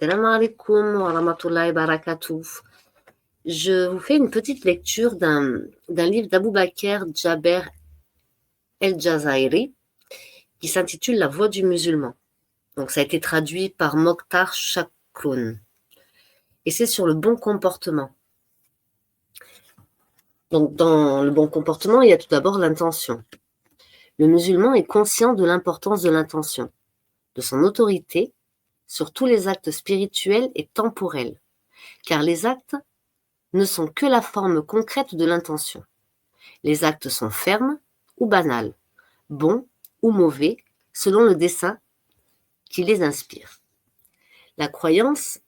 Salam alaikum wa rahmatullahi wa barakatuh. Je vous fais une petite lecture d'un livre d'Abou Bakr Jaber El-Jazairi qui s'intitule La Voix du musulman. Donc ça a été traduit par Mokhtar Chakroun. Et c'est sur le bon comportement. Donc dans le bon comportement, il y a tout d'abord l'intention. Le musulman est conscient de l'importance de l'intention, de son autorité sur tous les actes spirituels et temporels, car les actes ne sont que la forme concrète de l'intention. Les actes sont fermes ou banals, bons ou mauvais, selon le dessein qui les inspire. La croyance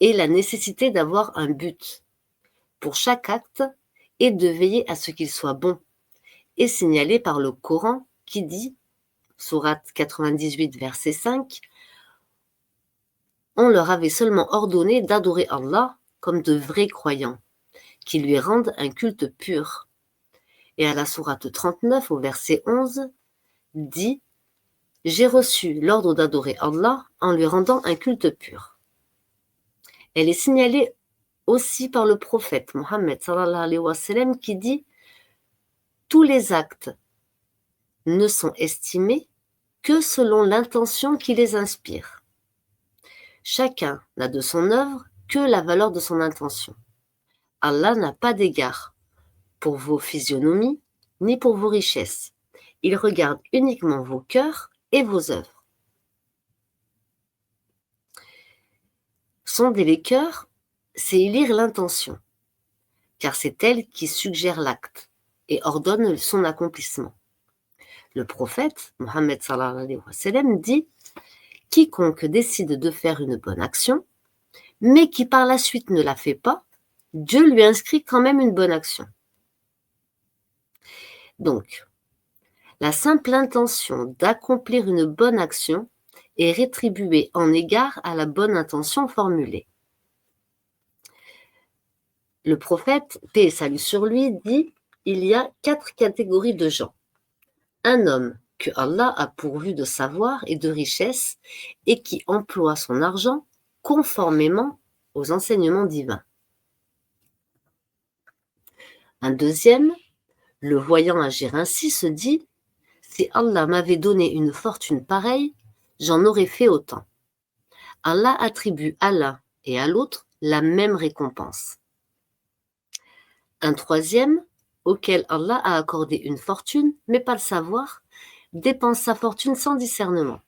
est la nécessité d'avoir un but pour chaque acte et de veiller à ce qu'il soit bon, est signalé par le Coran qui dit, sourate 98, verset 5, « On leur avait seulement ordonné d'adorer Allah comme de vrais croyants, qui lui rendent un culte pur. » Et à la sourate 39, au verset 11, dit « J'ai reçu l'ordre d'adorer Allah en lui rendant un culte pur. » Elle est signalée aussi par le prophète Mohammed sallallahu alayhi wa sallam qui dit « Tous les actes ne sont estimés que selon l'intention qui les inspire. Chacun n'a de son œuvre que la valeur de son intention. Allah n'a pas d'égard pour vos physionomies ni pour vos richesses. Il regarde uniquement vos cœurs et vos œuvres. » Sonder les cœurs, c'est y lire l'intention, car c'est elle qui suggère l'acte et ordonne son accomplissement. Le prophète, Mohammed sallallahu alayhi wa sallam, dit « Quiconque décide de faire une bonne action, mais qui par la suite ne la fait pas, Dieu lui inscrit quand même une bonne action. » Donc, la simple intention d'accomplir une bonne action est rétribuée en égard à la bonne intention formulée. Le prophète, paix et salut sur lui, dit « Il y a 4 catégories de gens. Un homme que Allah a pourvu de savoir et de richesse et qui emploie son argent conformément aux enseignements divins. Un deuxième, le voyant agir ainsi, se dit « Si Allah m'avait donné une fortune pareille, j'en aurais fait autant. » Allah attribue à l'un et à l'autre la même récompense. Un troisième, auquel Allah a accordé une fortune, mais pas le savoir, dépense sa fortune sans discernement.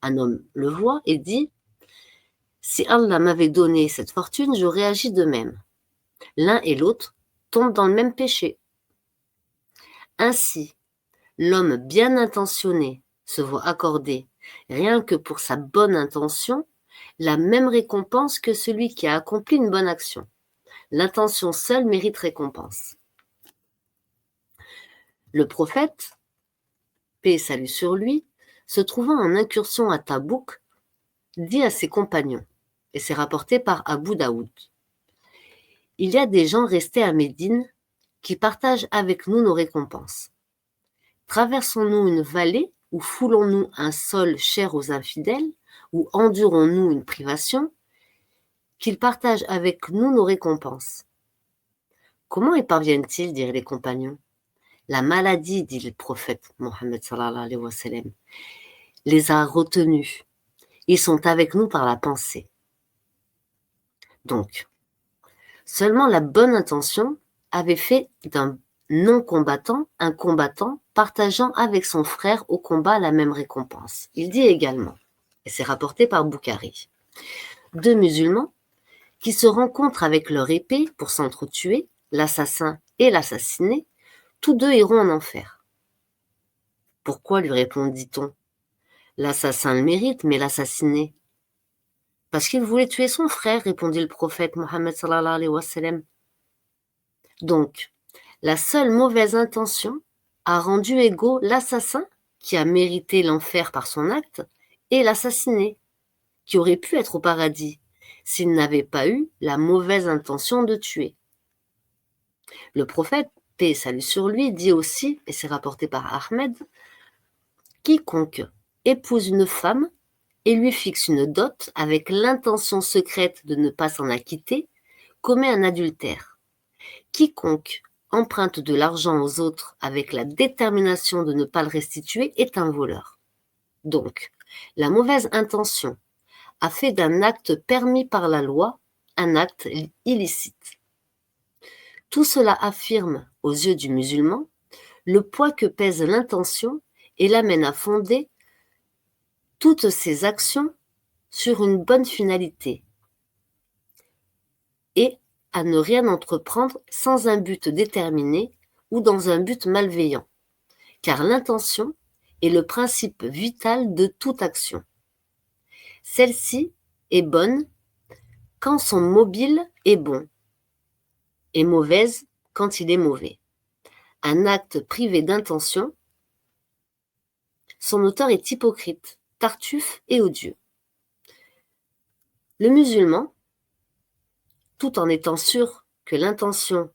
Un homme le voit et dit « Si Allah m'avait donné cette fortune, j'aurais agi de même. » L'un et l'autre tombent dans le même péché. Ainsi, l'homme bien intentionné se voit accorder, rien que pour sa bonne intention, la même récompense que celui qui a accompli une bonne action. L'intention seule mérite récompense. Le prophète, paix et salut sur lui, se trouvant en incursion à Tabouk, dit à ses compagnons, et c'est rapporté par Abu Daoud, « Il y a des gens restés à Médine qui partagent avec nous nos récompenses. Traversons-nous une vallée ou foulons-nous un sol cher aux infidèles ou endurons-nous une privation, qu'ils partagent avec nous nos récompenses. Comment y parviennent-ils, dirent les compagnons. La maladie, dit le prophète Mohammed sallallahu alayhi wa sallam, les a retenus. Ils sont avec nous par la pensée. Donc, seulement la bonne intention avait fait d'un non-combattant un combattant partageant avec son frère au combat la même récompense. Il dit également, et c'est rapporté par Boukhari, 2 musulmans qui se rencontrent avec leur épée pour s'entretuer, l'assassin et l'assassiné, tous 2 iront en enfer. Pourquoi, lui répondit-on? L'assassin le mérite, mais l'assassiné? Parce qu'il voulait tuer son frère, répondit le prophète Mohammed sallallahu alayhi wa sallam. Donc, la seule mauvaise intention a rendu égaux l'assassin, qui a mérité l'enfer par son acte, et l'assassiné, qui aurait pu être au paradis, s'il n'avait pas eu la mauvaise intention de tuer. Le prophète, paix et salut sur lui, dit aussi, et c'est rapporté par Ahmed, « Quiconque épouse une femme et lui fixe une dot avec l'intention secrète de ne pas s'en acquitter, commet un adultère. Quiconque emprunte de l'argent aux autres avec la détermination de ne pas le restituer est un voleur. Donc, la mauvaise intention a fait d'un acte permis par la loi un acte illicite. Tout cela affirme, aux yeux du musulman, le poids que pèse l'intention et l'amène à fonder toutes ses actions sur une bonne finalité et à ne rien entreprendre sans un but déterminé ou dans un but malveillant, car l'intention est le principe vital de toute action. Celle-ci est bonne quand son mobile est bon et mauvaise quand il est mauvais. Un acte privé d'intention, son auteur est hypocrite, tartuffe et odieux. Le musulman, tout en étant sûr que l'intention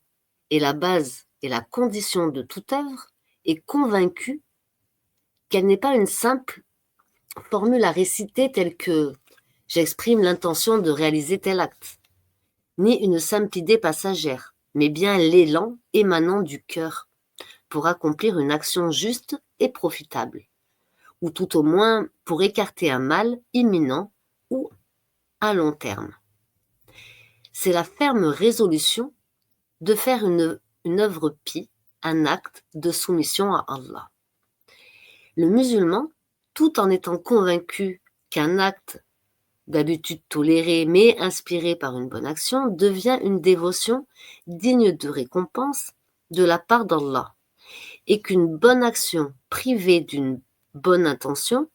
est la base et la condition de toute œuvre, est convaincu qu'elle n'est pas une simple formule à réciter telle que « j'exprime l'intention de réaliser tel acte », ni une simple idée passagère, mais bien l'élan émanant du cœur pour accomplir une action juste et profitable, ou tout au moins pour écarter un mal imminent ou à long terme. C'est la ferme résolution de faire une œuvre pie, un acte de soumission à Allah. Le musulman, tout en étant convaincu qu'un acte d'habitude toléré mais inspiré par une bonne action devient une dévotion digne de récompense de la part d'Allah et qu'une bonne action privée d'une bonne intention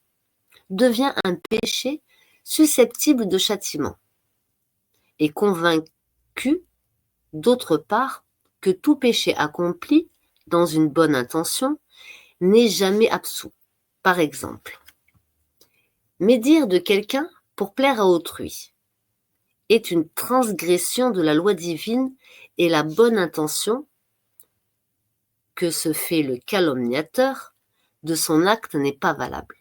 devient un péché susceptible de châtiment, et convaincu d'autre part que tout péché accompli dans une bonne intention n'est jamais absous. Par exemple, médire de quelqu'un pour plaire à autrui est une transgression de la loi divine et la bonne intention que se fait le calomniateur de son acte n'est pas valable.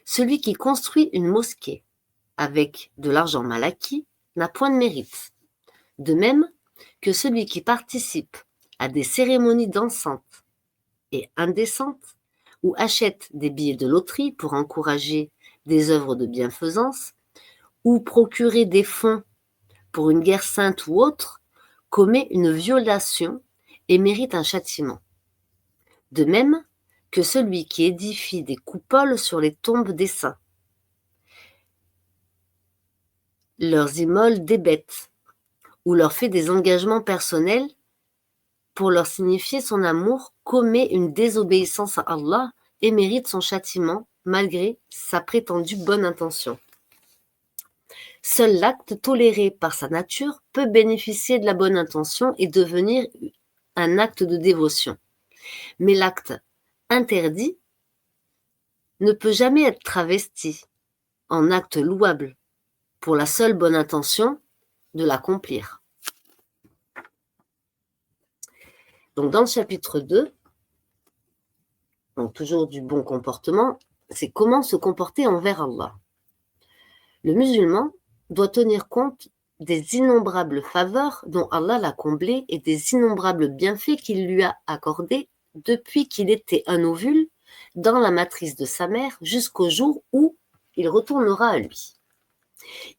Celui qui construit une mosquée avec de l'argent mal acquis n'a point de mérite. De même que celui qui participe à des cérémonies dansantes et indécentes ou achète des billets de loterie pour encourager des œuvres de bienfaisance ou procurer des fonds pour une guerre sainte ou autre, commet une violation et mérite un châtiment. De même que celui qui édifie des coupoles sur les tombes des saints, leur immole des bêtes ou leur fait des engagements personnels pour leur signifier son amour, commet une désobéissance à Allah et mérite son châtiment malgré sa prétendue bonne intention. Seul l'acte toléré par sa nature peut bénéficier de la bonne intention et devenir un acte de dévotion. Mais l'acte interdit ne peut jamais être travesti en acte louable pour la seule bonne intention de l'accomplir. Donc dans le chapitre 2, donc toujours du bon comportement, c'est comment se comporter envers Allah. Le musulman doit tenir compte des innombrables faveurs dont Allah l'a comblé et des innombrables bienfaits qu'il lui a accordés depuis qu'il était un ovule dans la matrice de sa mère jusqu'au jour où il retournera à lui.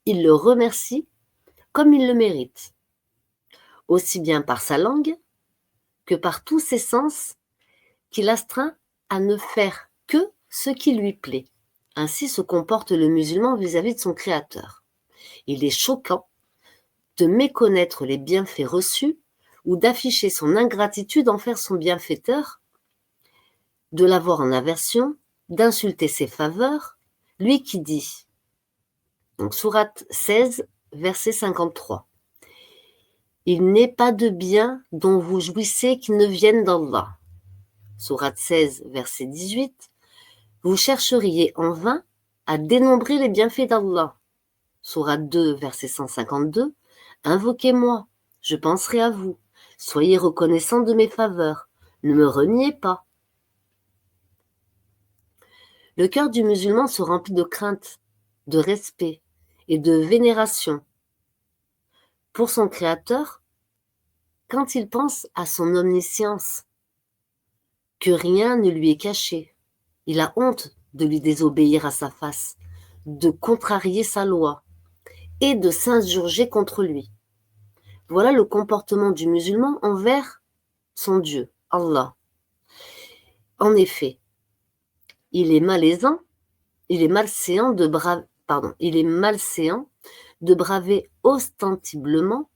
Il le remercie comme il le mérite, aussi bien par sa langue que par tous ses sens qu'il astreint à ne faire que ce qui lui plaît. Ainsi se comporte le musulman vis-à-vis de son Créateur. Il est choquant de méconnaître les bienfaits reçus ou d'afficher son ingratitude envers son bienfaiteur, de l'avoir en aversion, d'insulter ses faveurs, lui qui dit, donc sourate 16, verset 53, « Il n'est pas de bien dont vous jouissez qui ne vienne d'Allah. » Sourate 16, verset 18, « Vous chercheriez en vain à dénombrer les bienfaits d'Allah. » Sourate 2, verset 152, « Invoquez-moi, je penserai à vous. Soyez reconnaissants de mes faveurs. Ne me reniez pas. » Le cœur du musulman se remplit de crainte, de respect et de vénération pour son Créateur quand il pense à son omniscience, que rien ne lui est caché. Il a honte de lui désobéir à sa face, de contrarier sa loi et de s'insurger contre lui. Voilà le comportement du musulman envers son Dieu, Allah. En effet, il est malaisant, il est malséant de braver ostensiblement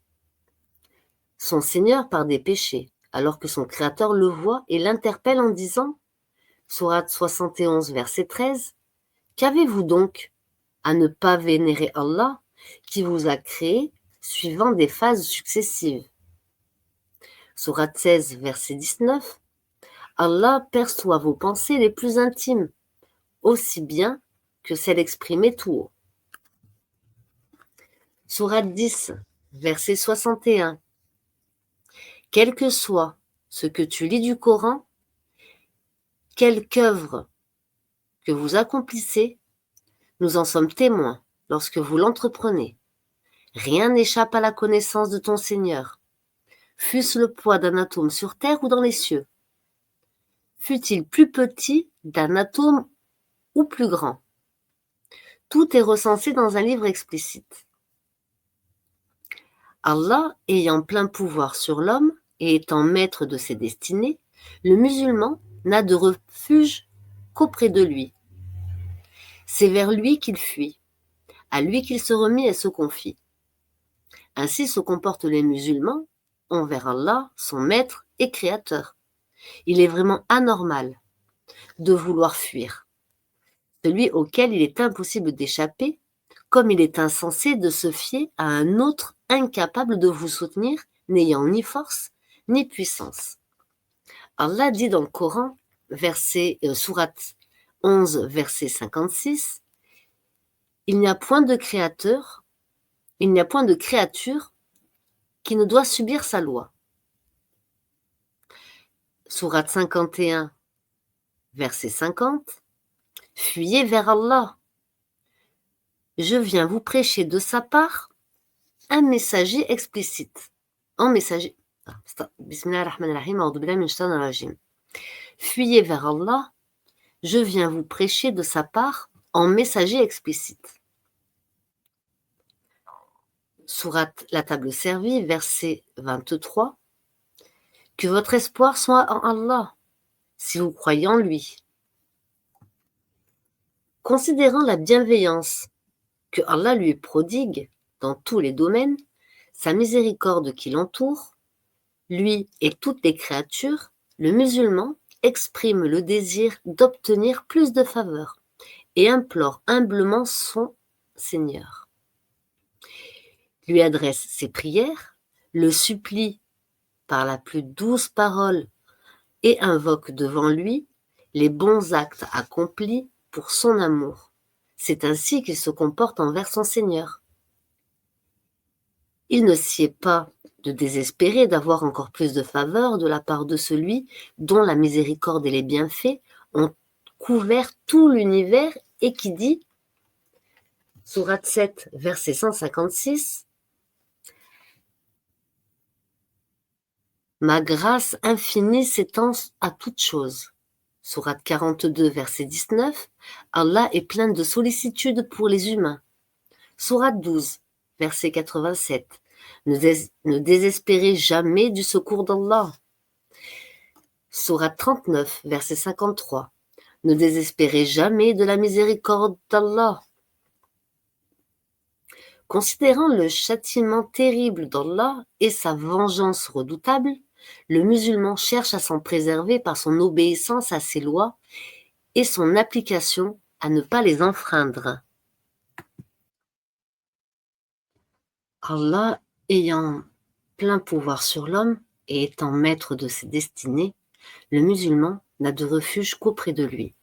son Seigneur par des péchés, alors que son Créateur le voit et l'interpelle en disant, sourate 71, verset 13, « Qu'avez-vous donc à ne pas vénérer Allah qui vous a créé suivant des phases successives ?» Sourate 16, verset 19, « Allah perçoit vos pensées les plus intimes, aussi bien que celles exprimées tout haut. » Sourate 10, verset 61, « Quel que soit ce que tu lis du Coran, quelque œuvre que vous accomplissez, nous en sommes témoins lorsque vous l'entreprenez. Rien n'échappe à la connaissance de ton Seigneur, fût-ce le poids d'un atome sur terre ou dans les cieux, fût-il plus petit d'un atome ou plus grand. Tout est recensé dans un livre explicite. Allah ayant plein pouvoir sur l'homme et étant maître de ses destinées, le musulman n'a de refuge qu'auprès de lui. C'est vers lui qu'il fuit, à lui qu'il se remet et se confie. Ainsi se comportent les musulmans envers Allah, son maître et créateur. Il est vraiment anormal de vouloir fuir, celui auquel il est impossible d'échapper, comme il est insensé de se fier à un autre incapable de vous soutenir, n'ayant ni force ni puissance. Allah dit dans le Coran, sourate 11, verset 56, « Il n'y a point de créature qui ne doit subir sa loi. » Sourate 51, verset 50, « Fuyez vers Allah. Je viens vous prêcher de sa part un messager explicite. Fuyez vers Allah. Je viens vous prêcher de sa part en messager explicite. Sourate La Table Servie, verset 23. Que votre espoir soit en Allah, si vous croyez en lui. Considérant la bienveillance que Allah lui prodigue dans tous les domaines, sa miséricorde qui l'entoure, lui et toutes les créatures, le musulman exprime le désir d'obtenir plus de faveurs et implore humblement son Seigneur. Lui adresse ses prières, le supplie par la plus douce parole et invoque devant lui les bons actes accomplis pour son amour. C'est ainsi qu'il se comporte envers son Seigneur. Il ne sied pas de désespérer d'avoir encore plus de faveurs de la part de celui dont la miséricorde et les bienfaits ont couvert tout l'univers et qui dit, sourate 7, verset 156, « Ma grâce infinie s'étend à toutes choses. » Sourate 42, verset 19, « Allah est plein de sollicitude pour les humains. » Sourate 12, verset 87, « Ne désespérez jamais du secours d'Allah. » Sourate 39, verset 53, « Ne désespérez jamais de la miséricorde d'Allah. » Considérant le châtiment terrible d'Allah et sa vengeance redoutable, le musulman cherche à s'en préserver par son obéissance à ses lois et son application à ne pas les enfreindre. Allah ayant plein pouvoir sur l'homme et étant maître de ses destinées, le musulman n'a de refuge qu'auprès de lui.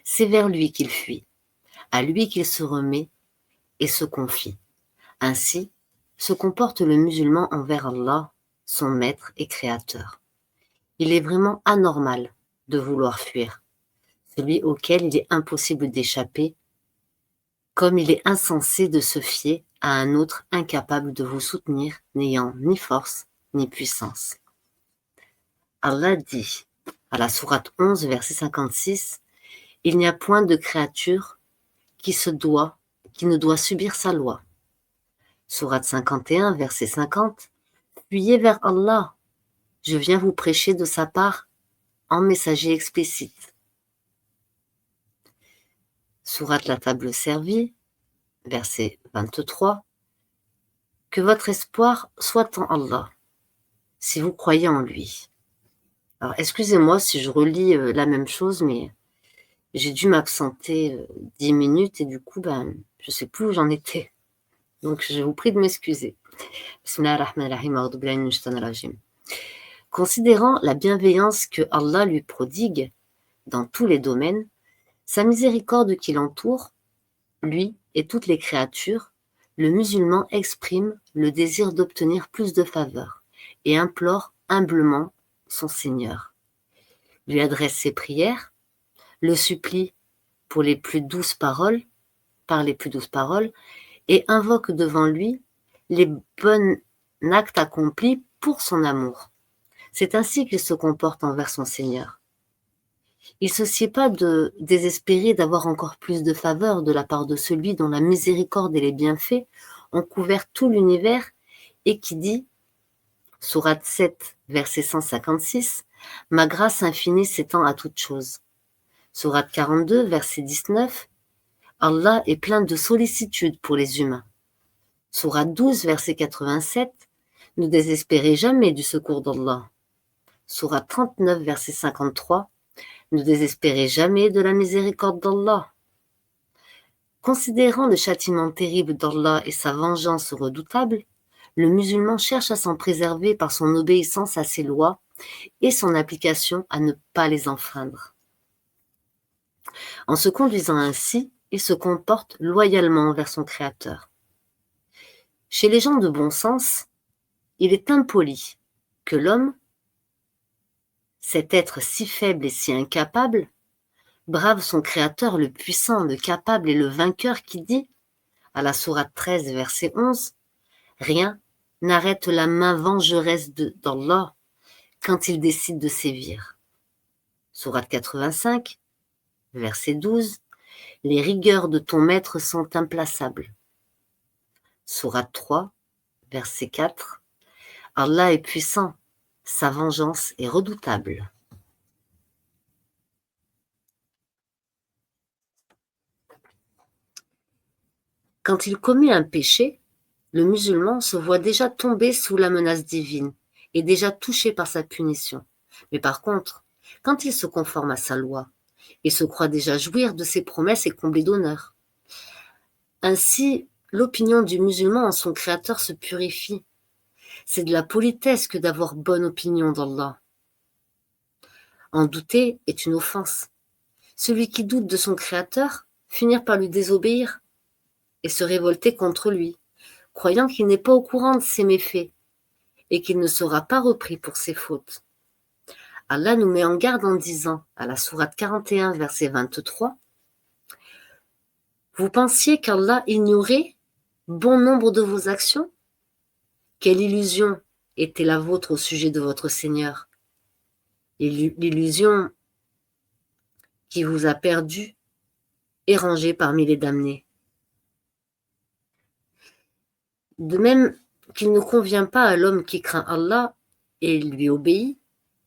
C'est vers lui qu'il fuit, à lui qu'il se remet et se confie. Ainsi se comporte le musulman envers Allah, son maître et créateur. Il est vraiment anormal de vouloir fuir, celui auquel il est impossible d'échapper, comme il est insensé de se fier à un autre incapable de vous soutenir, n'ayant ni force ni puissance. Allah dit, à la sourate 11, verset 56, « Il n'y a point de créature qui ne doit subir sa loi. » Sourate 51, verset 50, « Fuyez vers Allah, je viens vous prêcher de sa part en messager explicite. » Sourate la table servie, verset 23, « Que votre espoir soit en Allah, si vous croyez en lui. » Alors, excusez-moi si je relis la même chose, mais j'ai dû m'absenter 10 minutes et du coup, je ne sais plus où j'en étais. Donc, je vous prie de m'excuser. Considérant la bienveillance que Allah lui prodigue dans tous les domaines, sa miséricorde qui l'entoure, lui et toutes les créatures, le musulman exprime le désir d'obtenir plus de faveurs et implore humblement son Seigneur, lui adresse ses prières, le supplie par les plus douces paroles, et invoque devant lui les bons actes accomplis pour son amour. C'est ainsi qu'il se comporte envers son Seigneur. Il ne se sied pas de désespérer d'avoir encore plus de faveurs de la part de celui dont la miséricorde et les bienfaits ont couvert tout l'univers et qui dit, sourate 7, verset 156, « Ma grâce infinie s'étend à toutes choses. » Sourate 42, verset 19, « Allah est plein de sollicitude pour les humains. » Sourate 12, verset 87, « Ne désespérez jamais du secours d'Allah. » Sourate 39, verset 53, « Ne désespérez jamais de la miséricorde d'Allah. » Considérant le châtiment terrible d'Allah et sa vengeance redoutable, le musulman cherche à s'en préserver par son obéissance à ses lois et son application à ne pas les enfreindre. En se conduisant ainsi, il se comporte loyalement envers son Créateur. Chez les gens de bon sens, il est impoli que l'homme, cet être si faible et si incapable, brave son Créateur le puissant, le capable et le vainqueur qui dit, à la sourate 13, verset 11, « Rien n'arrête la main vengeresse d'Allah quand il décide de sévir. » Sourate 85, verset 12, « Les rigueurs de ton maître sont implaçables. » Sourate 3, verset 4, « Allah est puissant, sa vengeance est redoutable. » Quand il commet un péché, le musulman se voit déjà tomber sous la menace divine et déjà touché par sa punition. Mais par contre, quand il se conforme à sa loi, il se croit déjà jouir de ses promesses et comblé d'honneur. Ainsi, l'opinion du musulman en son Créateur se purifie. C'est de la politesse que d'avoir bonne opinion d'Allah. En douter est une offense. Celui qui doute de son Créateur, finir par lui désobéir et se révolter contre lui, croyant qu'il n'est pas au courant de ses méfaits et qu'il ne sera pas repris pour ses fautes. Allah nous met en garde en disant, à la sourate 41, verset 23, « Vous pensiez qu'Allah ignorait bon nombre de vos actions? Quelle illusion était la vôtre au sujet de votre Seigneur? L'illusion qui vous a perdu et rangé parmi les damnés. De même qu'il ne convient pas à l'homme qui craint Allah et lui obéit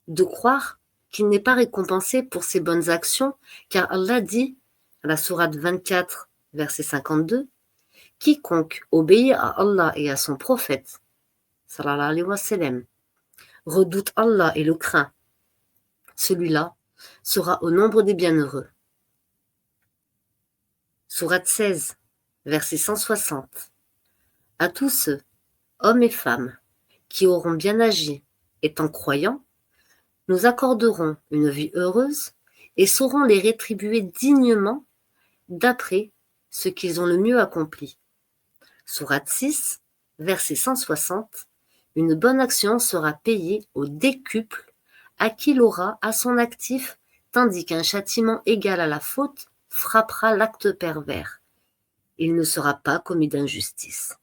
de croire qu'il n'est pas récompensé pour ses bonnes actions, car Allah dit, à la sourate 24, verset 52, « Quiconque obéit à Allah et à son prophète, sallallahu alayhi wa sallam, redoute Allah et le craint, celui-là sera au nombre des bienheureux. » Sourate 16, verset 160. À tous ceux, hommes et femmes, qui auront bien agi, étant croyants, nous accorderons une vie heureuse et saurons les rétribuer dignement d'après ce qu'ils ont le mieux accompli. Sourate 6, verset 160, une bonne action sera payée au décuple à qui l'aura à son actif tandis qu'un châtiment égal à la faute frappera l'acte pervers. Il ne sera pas commis d'injustice.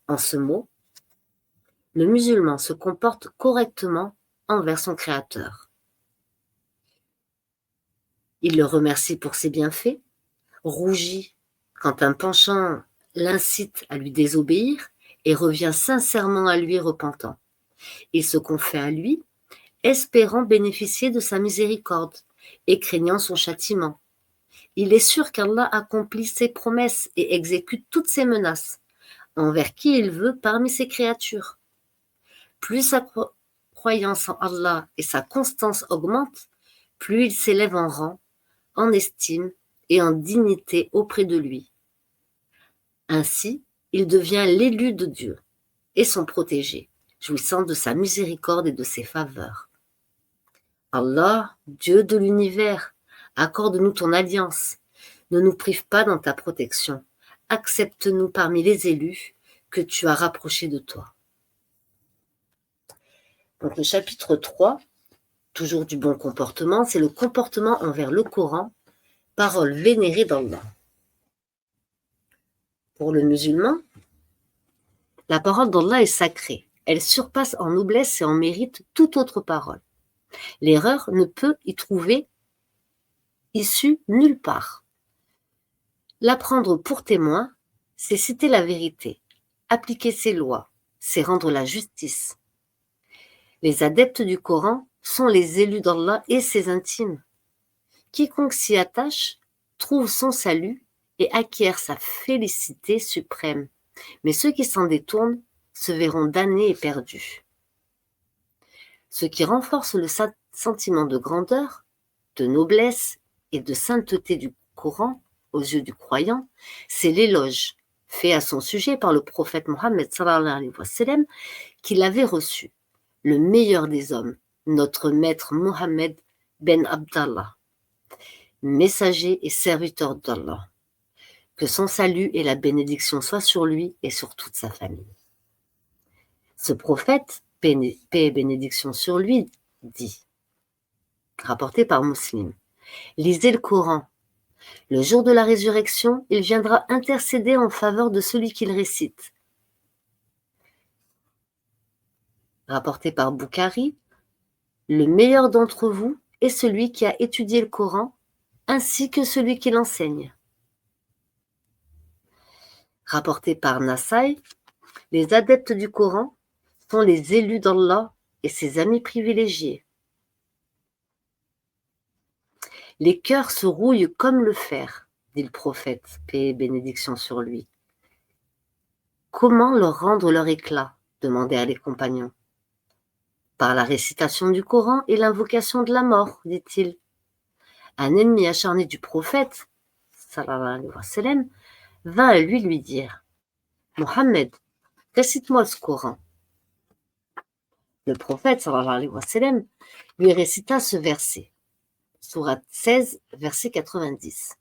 En ce mot, le musulman se comporte correctement envers son Créateur. Il le remercie pour ses bienfaits, rougit quand un penchant l'incite à lui désobéir et revient sincèrement à lui repentant. Il se confie à lui, espérant bénéficier de sa miséricorde et craignant son châtiment. Il est sûr qu'Allah accomplit ses promesses et exécute toutes ses menaces, envers qui il veut parmi ses créatures. Plus sa croyance en Allah et sa constance augmentent, plus il s'élève en rang, en estime et en dignité auprès de lui. Ainsi, il devient l'élu de Dieu et son protégé, jouissant de sa miséricorde et de ses faveurs. Allah, Dieu de l'univers, accorde-nous ton alliance, ne nous prive pas dans ta protection, accepte-nous parmi les élus que tu as rapprochés de toi. Donc le chapitre 3, toujours du bon comportement, c'est le comportement envers le Coran, parole vénérée d'Allah. Pour le musulman, la parole d'Allah est sacrée. Elle surpasse en noblesse et en mérite toute autre parole. L'erreur ne peut y trouver issue nulle part. La prendre pour témoin, c'est citer la vérité, appliquer ses lois, c'est rendre la justice. Les adeptes du Coran sont les élus d'Allah et ses intimes. Quiconque s'y attache trouve son salut et acquiert sa félicité suprême. Mais ceux qui s'en détournent se verront damnés et perdus. Ce qui renforce le sentiment de grandeur, de noblesse et de sainteté du Coran aux yeux du croyant, c'est l'éloge fait à son sujet par le prophète Mohammed sallallahu alayhi wa sallam qu'il avait reçu, le meilleur des hommes, notre maître Mohammed ben Abdallah, messager et serviteur d'Allah. Que son salut et la bénédiction soient sur lui et sur toute sa famille. Ce prophète, paix et bénédiction sur lui, dit, rapporté par Muslim, lisez le Coran. Le jour de la résurrection, il viendra intercéder en faveur de celui qu'il récite. Rapporté par Bukhari, le meilleur d'entre vous est celui qui a étudié le Coran, ainsi que celui qui l'enseigne. Rapporté par Nasai, les adeptes du Coran sont les élus d'Allah et ses amis privilégiés. Les cœurs se rouillent comme le fer, dit le prophète, paix et bénédiction sur lui. Comment leur rendre leur éclat demandèrent les compagnons. Par la récitation du Coran et l'invocation de la mort, dit-il. Un ennemi acharné du prophète, sallallahu alayhi wa sallam, vint à lui dire « Mohammed, récite-moi le Coran ». Le prophète, sallallahu alayhi wa sallam, lui récita ce verset, sourate 16, verset 90.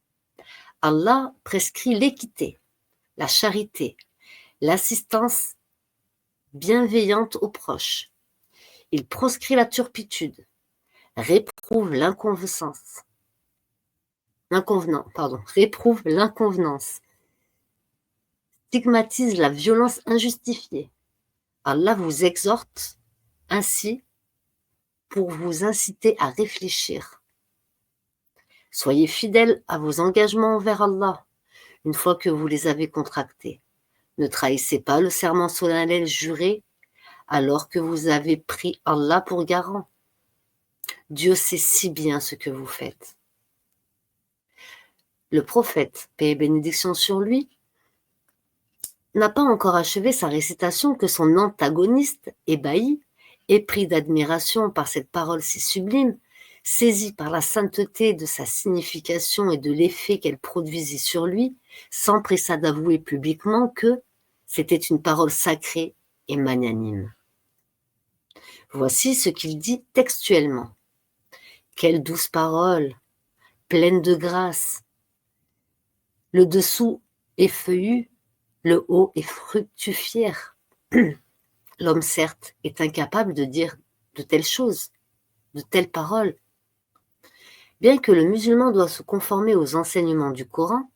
Allah prescrit l'équité, la charité, l'assistance bienveillante aux proches. Il proscrit la turpitude, réprouve l'inconvenance, stigmatise la violence injustifiée. Allah vous exhorte ainsi pour vous inciter à réfléchir. Soyez fidèles à vos engagements envers Allah une fois que vous les avez contractés. Ne trahissez pas le serment solennel juré alors que vous avez pris Allah pour garant. Dieu sait si bien ce que vous faites. Le prophète, paix et bénédiction sur lui, n'a pas encore achevé sa récitation que son antagoniste, ébahi, épris d'admiration par cette parole si sublime, saisi par la sainteté de sa signification et de l'effet qu'elle produisit sur lui, s'empressa d'avouer publiquement que c'était une parole sacrée et magnanime. Voici ce qu'il dit textuellement. Quelle douce parole, pleine de grâce. Le dessous est feuillu, le haut est fructifière. L'homme, certes, est incapable de dire de telles choses, de telles paroles. Bien que le musulman doit se conformer aux enseignements du Coran,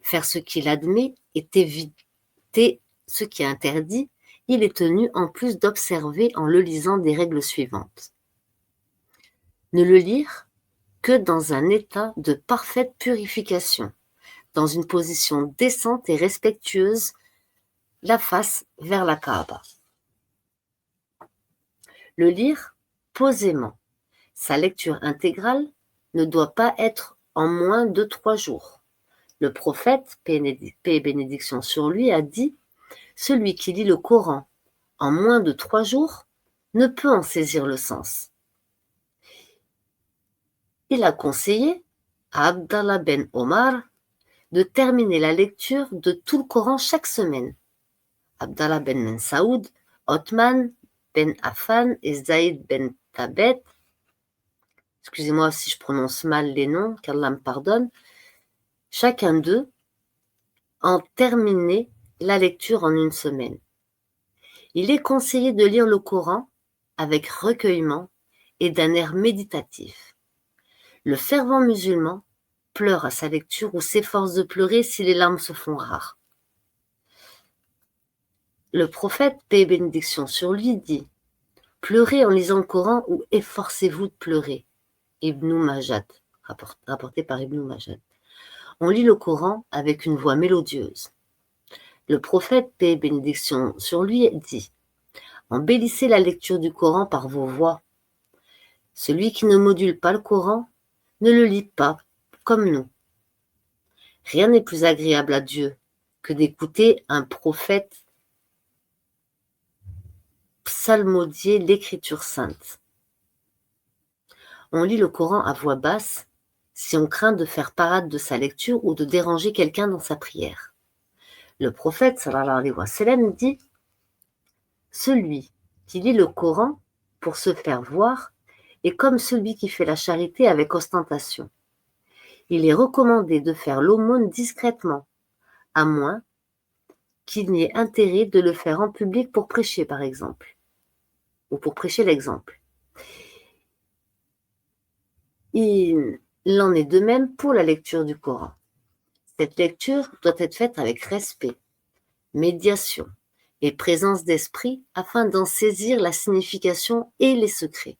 faire ce qu'il admet et éviter ce qui est interdit, il est tenu en plus d'observer en le lisant des règles suivantes. Ne le lire que dans un état de parfaite purification, dans une position décente et respectueuse, la face vers la Kaaba. Le lire posément. Sa lecture intégrale ne doit pas être en moins de 3 jours. Le prophète, paix et bénédiction sur lui, a dit « Celui qui lit le Coran en moins de 3 jours ne peut en saisir le sens. » Il a conseillé à Abdallah ben Omar de terminer la lecture de tout le Coran chaque semaine. Abdallah ben Saoud, Othman ben Affan et Zaïd ben Thabet, excusez-moi si je prononce mal les noms, qu'Allah me pardonne, chacun d'eux en terminé la lecture en une semaine. Il est conseillé de lire le Coran avec recueillement et d'un air méditatif. Le fervent musulman pleure à sa lecture ou s'efforce de pleurer si les larmes se font rares. Le prophète, paix et bénédiction sur lui, dit « Pleurez en lisant le Coran ou efforcez-vous de pleurer » Ibn Majad, rapporté par Ibn Majad. On lit le Coran avec une voix mélodieuse. Le prophète, paix et bénédiction sur lui, dit « Embellissez la lecture du Coran par vos voix. Celui qui ne module pas le Coran ne le lit pas comme nous. Rien n'est plus agréable à Dieu que d'écouter un prophète psalmodier l'écriture sainte. On lit le Coran à voix basse si on craint de faire parade de sa lecture ou de déranger quelqu'un dans sa prière. Le prophète sallallahu alayhi wa sallam dit « Celui qui lit le Coran pour se faire voir est comme celui qui fait la charité avec ostentation. Il est recommandé de faire l'aumône discrètement, à moins qu'il n'y ait intérêt de le faire en public pour prêcher, par exemple, ou pour prêcher l'exemple. Il en est de même pour la lecture du Coran. Cette lecture doit être faite avec respect, médiation et présence d'esprit afin d'en saisir la signification et les secrets.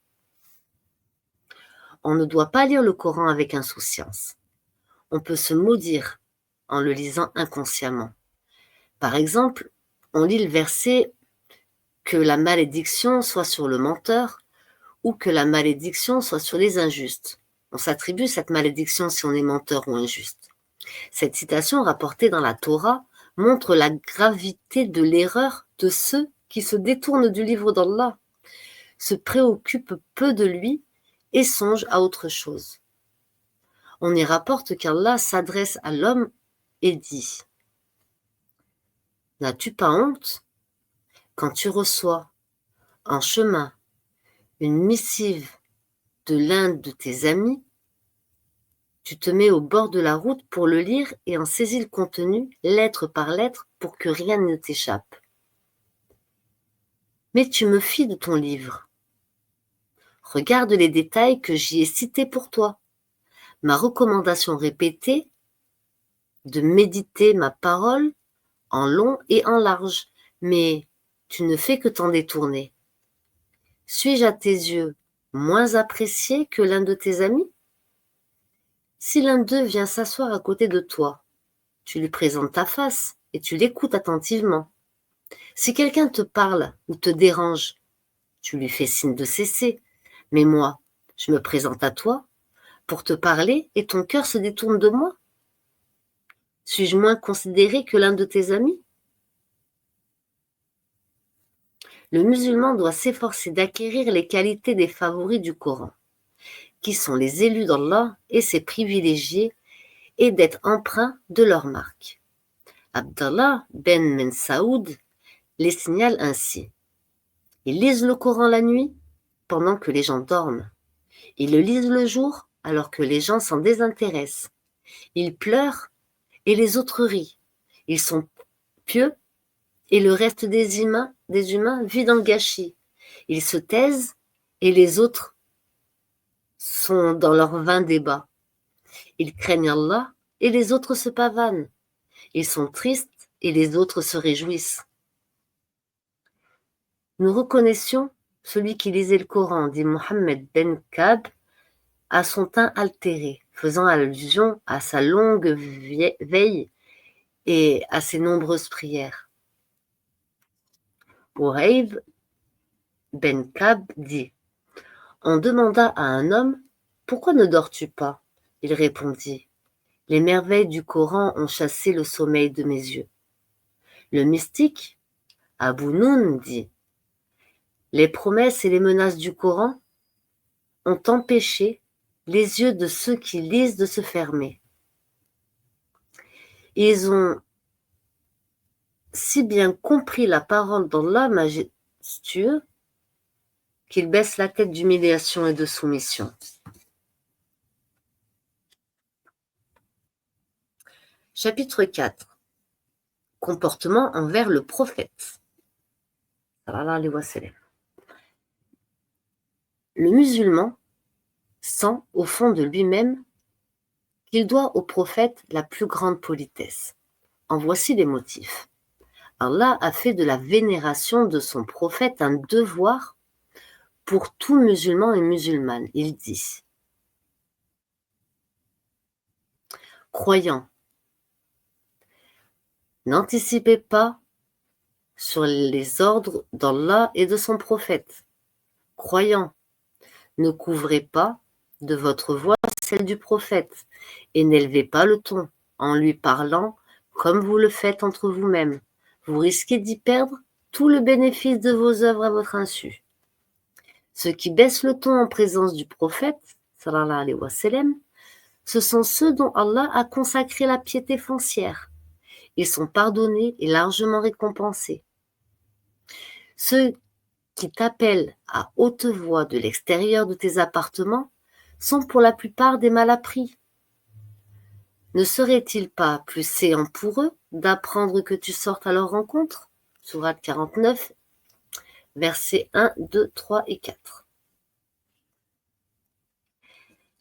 On ne doit pas lire le Coran avec insouciance. On peut se maudire en le lisant inconsciemment. Par exemple, on lit le verset « Que la malédiction soit sur le menteur » ou « Que la malédiction soit sur les injustes ». On s'attribue cette malédiction si on est menteur ou injuste. Cette citation rapportée dans la Torah montre la gravité de l'erreur de ceux qui se détournent du livre d'Allah, se préoccupent peu de lui et songent à autre chose. On y rapporte qu'Allah s'adresse à l'homme et dit « N'as-tu pas honte quand tu reçois en chemin une missive de l'un de tes amis, tu te mets au bord de la route pour le lire et en saisis le contenu, lettre par lettre, pour que rien ne t'échappe. Mais tu me fies de ton livre. Regarde les détails que j'y ai cités pour toi. Ma recommandation répétée de méditer ma parole en long et en large, mais tu ne fais que t'en détourner. Suis-je à tes yeux moins apprécié que l'un de tes amis ? Si l'un d'eux vient s'asseoir à côté de toi, tu lui présentes ta face et tu l'écoutes attentivement. Si quelqu'un te parle ou te dérange, tu lui fais signe de cesser. Mais moi, je me présente à toi pour te parler et ton cœur se détourne de moi. Suis-je moins considéré que l'un de tes amis ? Le musulman doit s'efforcer d'acquérir les qualités des favoris du Coran, qui sont les élus d'Allah et ses privilégiés, et d'être empreint de leur marque. Abdallah ben Saoud les signale ainsi. Ils lisent le Coran la nuit pendant que les gens dorment. Ils le lisent le jour alors que les gens s'en désintéressent. Ils pleurent et les autres rient. Ils sont pieux et le reste des humains vit dans le gâchis. Ils se taisent et les autres sont dans leurs vains débats. Ils craignent Allah et les autres se pavanent. Ils sont tristes et les autres se réjouissent. Nous reconnaissions celui qui lisait le Coran, dit Mohammed ben Kab, à son teint altéré, faisant allusion à sa longue veille et à ses nombreuses prières. Oreib ben Kab dit: on demanda à un homme: pourquoi ne dors-tu pas? Il répondit: les merveilles du Coran ont chassé le sommeil de mes yeux. Le mystique, Abu Noun, dit: les promesses et les menaces du Coran ont empêché les yeux de ceux qui lisent de se fermer. Ils ont si bien compris la parole d'Allah majestueux qu'ils baissent la tête d'humiliation et de soumission. Chapitre 4. Comportement envers le prophète. Le musulman sent au fond de lui-même qu'il doit au prophète la plus grande politesse. En voici les motifs. Allah a fait de la vénération de son prophète un devoir pour tout musulman et musulmane. Il dit: croyants, n'anticipez pas sur les ordres d'Allah et de son prophète. Croyants, ne couvrez pas de votre voix celle du prophète, et n'élevez pas le ton en lui parlant comme vous le faites entre vous-mêmes. Vous risquez d'y perdre tout le bénéfice de vos œuvres à votre insu. Ceux qui baissent le ton en présence du prophète, sallallahu alayhi wa sallam, ce sont ceux dont Allah a consacré la piété foncière. Ils sont pardonnés et largement récompensés. Ceux qui t'appellent à haute voix de l'extérieur de tes appartements sont pour la plupart des malappris. Ne serait-il pas plus séant pour eux d'apprendre que tu sortes à leur rencontre? Sourate 49, versets 1, 2, 3 et 4.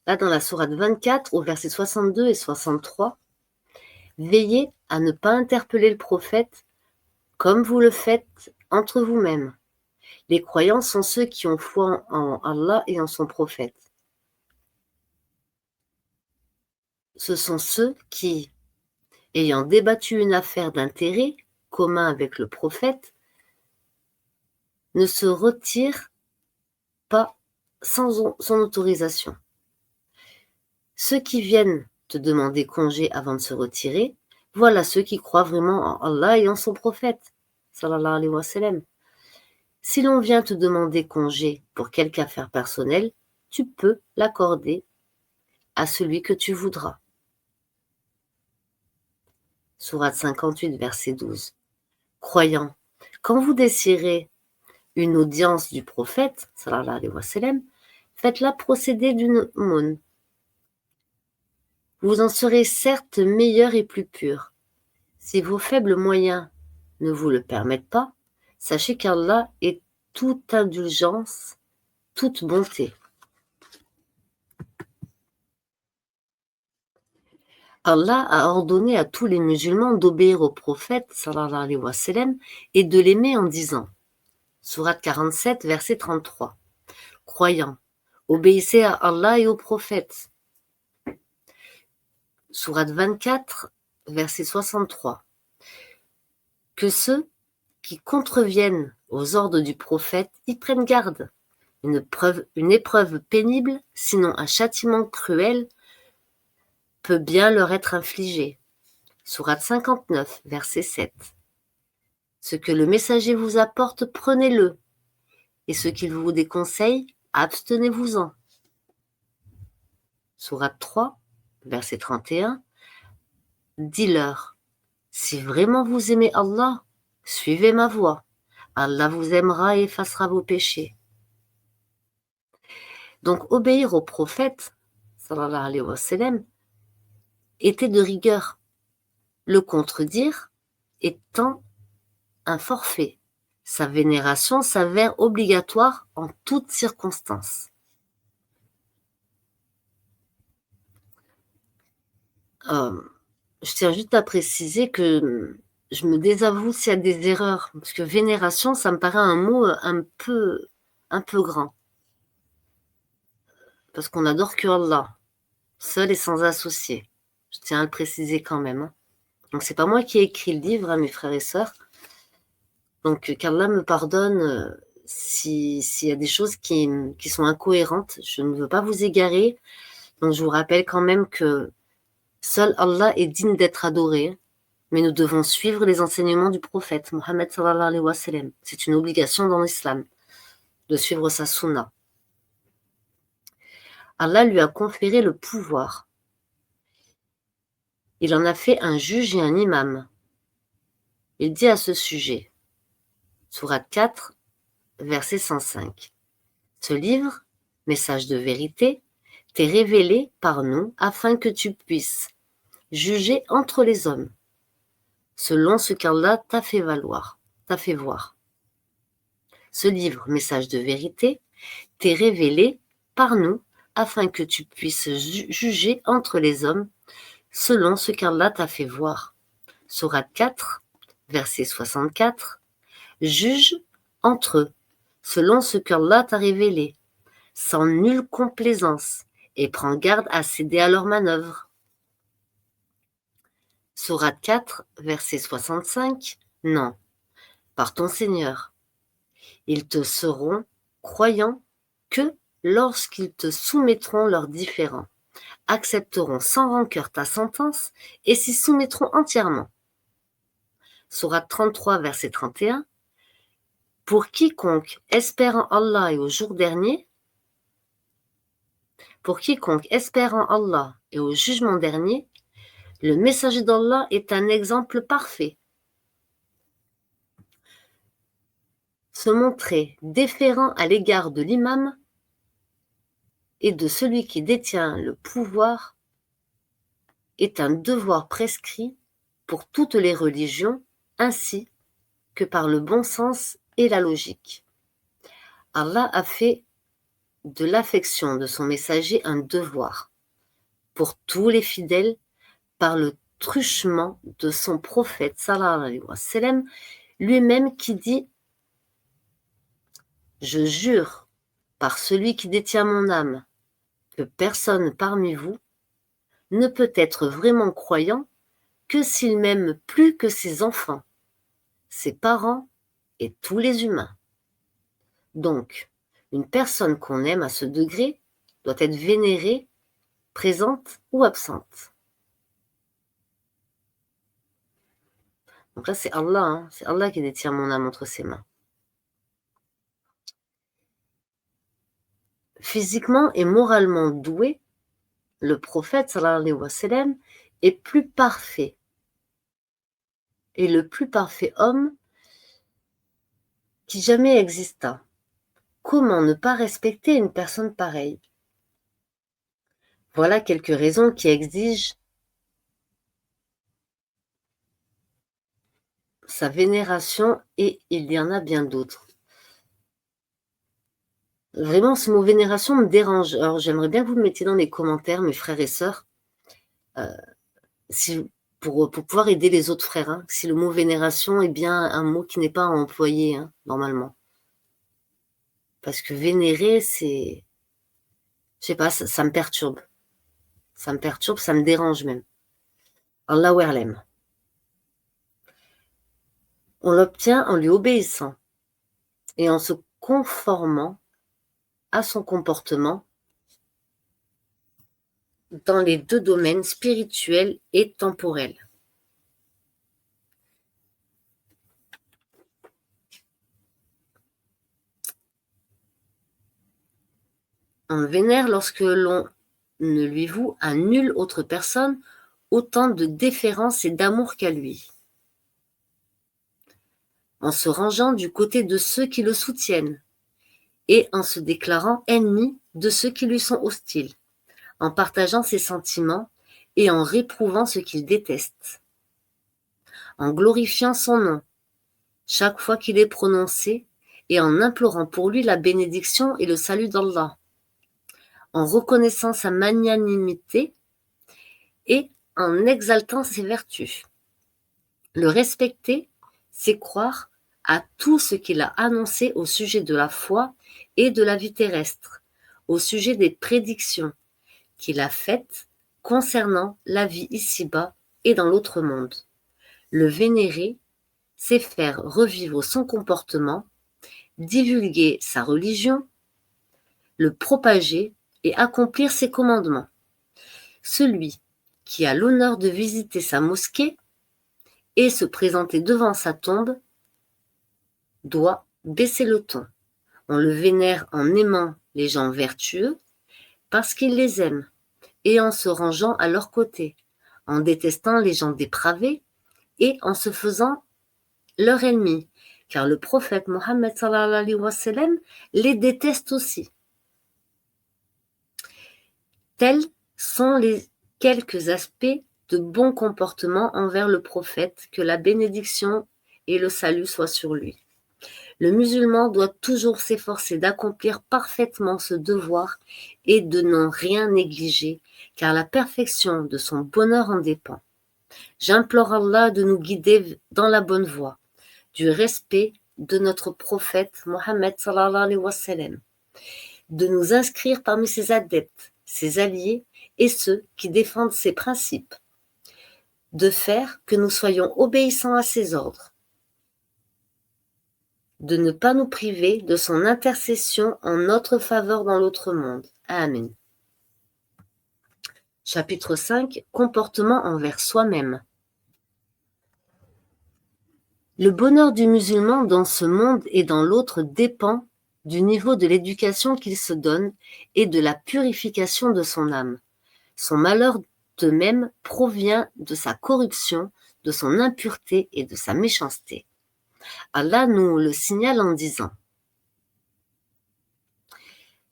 Là, dans la sourate 24, au verset 62 et 63, veillez à ne pas interpeller le prophète comme vous le faites entre vous-mêmes. Les croyants sont ceux qui ont foi en Allah et en son prophète. Ce sont ceux qui, ayant débattu une affaire d'intérêt commun avec le prophète, ne se retirent pas sans son autorisation. Ceux qui viennent te demander congé avant de se retirer, voilà ceux qui croient vraiment en Allah et en son prophète, sallallahu alayhi wa sallam. Si l'on vient te demander congé pour quelque affaire personnelle, tu peux l'accorder à celui que tu voudras. Sourate 58, verset 12. Croyants, quand vous désirez une audience du prophète, sallallahu alayhi wa sallam, faites-la procéder d'une aumône. Vous en serez certes meilleur et plus pur. Si vos faibles moyens ne vous le permettent pas, sachez qu'Allah est toute indulgence, toute bonté. Allah a ordonné à tous les musulmans d'obéir au prophète, sallallahu alayhi wa sallam, et de l'aimer en disant, sourate 47, verset 33, croyants, obéissez à Allah et au prophète. Sourate 24, verset 63, que ceux qui contreviennent aux ordres du prophète y prennent garde. Une épreuve pénible, sinon un châtiment cruel, peut bien leur être infligé. Sourate 59, verset 7. Ce que le messager vous apporte, prenez-le, et ce qu'il vous déconseille, abstenez-vous-en. Sourate 3, verset 31. Dis-leur, si vraiment vous aimez Allah, suivez ma voie. Allah vous aimera et effacera vos péchés. Donc, obéir au prophète, sallallahu alayhi wa sallam, était de rigueur. Le contredire étant un forfait. Sa vénération s'avère obligatoire en toutes circonstances. Je tiens juste à préciser que je me désavoue s'il y a des erreurs, parce que vénération, ça me paraît un mot un peu grand. Parce qu'on adore que Allah, seul et sans associé. Je tiens à le préciser quand même. Hein. Donc c'est pas moi qui ai écrit le livre, hein, mes frères et sœurs. Donc qu'Allah me pardonne s'il y a des choses qui sont incohérentes. Je ne veux pas vous égarer. Donc je vous rappelle quand même que seul Allah est digne d'être adoré. Mais nous devons suivre les enseignements du prophète Mohammed sallallahu alayhi wa sallam. C'est une obligation dans l'islam de suivre sa sunna. Allah lui a conféré le pouvoir. Il en a fait un juge et un imam. Il dit à ce sujet, Sourate 4, verset 105. Ce livre, message de vérité, t'est révélé par nous afin que tu puisses juger entre les hommes, selon ce qu'Allah t'a fait voir. Ce livre, message de vérité, t'est révélé par nous afin que tu puisses juger entre les hommes selon ce qu'Allah t'a fait voir. Sourate 4, verset 64. Juge entre eux selon ce qu'Allah t'a révélé, sans nulle complaisance, et prends garde à céder à leurs manœuvres. Sourate 4, verset 65. Non, par ton Seigneur. Ils te seront croyants que lorsqu'ils te soumettront leurs différends, accepteront sans rancœur ta sentence et s'y soumettront entièrement. Sourate 33, verset 31. Pour quiconque espère en Allah et au jour dernier, jugement dernier, le messager d'Allah est un exemple parfait. Se montrer déférent à l'égard de l'imam et de celui qui détient le pouvoir est un devoir prescrit pour toutes les religions, ainsi que par le bon sens et la logique. Allah a fait de l'affection de son messager un devoir pour tous les fidèles par le truchement de son prophète sallallahu alayhi wa sallam, lui-même qui dit « Je jure par celui qui détient mon âme que personne parmi vous ne peut être vraiment croyant que s'il m'aime plus que ses enfants, ses parents et tous les humains. Donc, une personne qu'on aime à ce degré doit être vénérée, présente ou absente. » Donc là, c'est Allah, hein, c'est Allah qui détient mon âme entre ses mains. Physiquement et moralement doué, le prophète sallallahu alayhi wa sallam est plus parfait. Et le plus parfait homme qui jamais exista. Comment ne pas respecter une personne pareille? Voilà quelques raisons qui exigent sa vénération et il y en a bien d'autres. Vraiment, ce mot vénération me dérange. Alors, j'aimerais bien que vous me mettiez dans les commentaires, mes frères et sœurs, pour pouvoir aider les autres frères, hein, si le mot vénération est bien un mot qui n'est pas à employer, hein, normalement. Parce que vénérer, c'est... Je sais pas, ça me perturbe. Ça me perturbe, ça me dérange même. Allahu a'lam. On l'obtient en lui obéissant et en se conformant à son comportement dans les deux domaines spirituels et temporels. On le vénère lorsque l'on ne lui voue à nulle autre personne autant de déférence et d'amour qu'à lui, en se rangeant du côté de ceux qui le soutiennent et en se déclarant ennemi de ceux qui lui sont hostiles, en partageant ses sentiments et en réprouvant ce qu'il déteste, en glorifiant son nom chaque fois qu'il est prononcé et en implorant pour lui la bénédiction et le salut d'Allah, en reconnaissant sa magnanimité et en exaltant ses vertus. Le respecter, c'est croire à tout ce qu'il a annoncé au sujet de la foi et de la vie terrestre, au sujet des prédictions qu'il a faites concernant la vie ici-bas et dans l'autre monde. Le vénérer, c'est faire revivre son comportement, divulguer sa religion, le propager et accomplir ses commandements. Celui qui a l'honneur de visiter sa mosquée et se présenter devant sa tombe doit baisser le ton. On le vénère en aimant les gens vertueux parce qu'il les aime et en se rangeant à leur côté, en détestant les gens dépravés et en se faisant leur ennemi, car le prophète Mohammed sallallahu alayhi wa sallam les déteste aussi. Tels sont les quelques aspects de bon comportement envers le prophète, que la bénédiction et le salut soient sur lui. Le musulman doit toujours s'efforcer d'accomplir parfaitement ce devoir et de n'en rien négliger, car la perfection de son bonheur en dépend. J'implore Allah de nous guider dans la bonne voie, du respect de notre prophète Mohammed sallallahu alayhi wa sallam, de nous inscrire parmi ses adeptes, ses alliés et ceux qui défendent ses principes, de faire que nous soyons obéissants à ses ordres, de ne pas nous priver de son intercession en notre faveur dans l'autre monde. Amen. Chapitre 5. Comportement envers soi-même. Le bonheur du musulman dans ce monde et dans l'autre dépend du niveau de l'éducation qu'il se donne et de la purification de son âme. Son malheur de même provient de sa corruption, de son impureté et de sa méchanceté. Allah nous le signale en disant: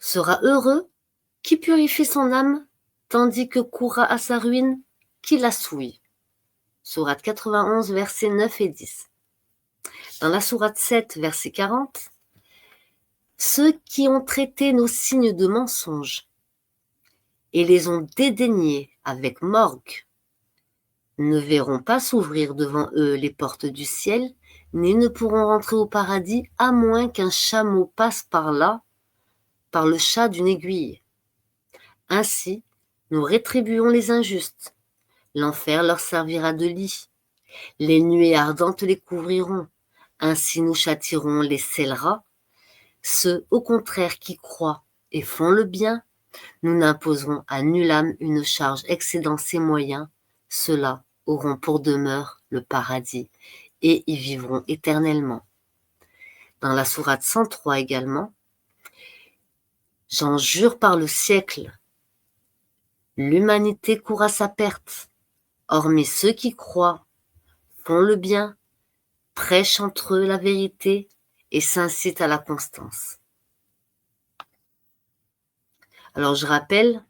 sera heureux qui purifie son âme, tandis que courra à sa ruine qui la souille. Sourate 91, versets 9 et 10. Dans la sourate 7, verset 40, ceux qui ont traité nos signes de mensonges et les ont dédaignés avec morgue ne verront pas s'ouvrir devant eux les portes du ciel, ni ne pourront rentrer au paradis à moins qu'un chameau passe par là, par le chat d'une aiguille. Ainsi, nous rétribuons les injustes. L'enfer leur servira de lit. Les nuées ardentes les couvriront. Ainsi nous châtirons les scélérats. Ceux, au contraire, qui croient et font le bien, nous n'imposerons à nulle âme une charge excédant ses moyens. Ceux-là auront pour demeure le paradis et y vivront éternellement. Dans la sourate 103 également, j'en jure par le siècle, l'humanité court à sa perte, hormis ceux qui croient, font le bien, prêchent entre eux la vérité et s'incitent à la constance. Alors je rappelle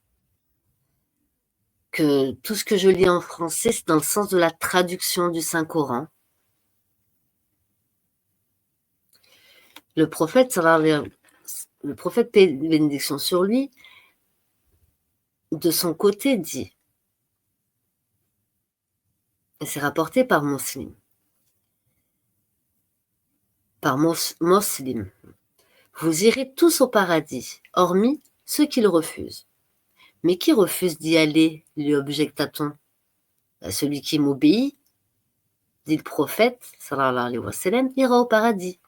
que tout ce que je lis en français, c'est dans le sens de la traduction du Saint-Coran. Le prophète, paix et bénédiction sur lui, de son côté dit, et c'est rapporté par Muslim, vous irez tous au paradis, hormis ceux qui le refusent. Mais qui refuse d'y aller, lui objecta-t-on? Celui qui m'obéit, dit le prophète, sallallahu alayhi wa sallam, ira au paradis.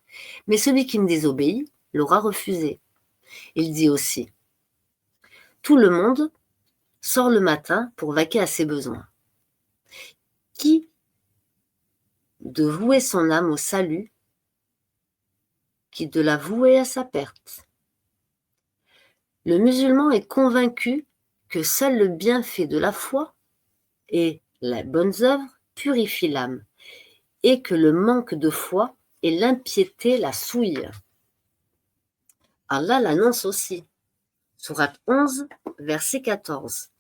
Mais celui qui me désobéit l'aura refusé. Il dit aussi, tout le monde sort le matin pour vaquer à ses besoins. Qui de vouer son âme au salut, qui de la vouer à sa perte? Le musulman est convaincu que seul le bienfait de la foi et les bonnes œuvres purifient l'âme, et que le manque de foi et l'impiété la souillent. Allah l'annonce aussi. Sourate 11, verset 14.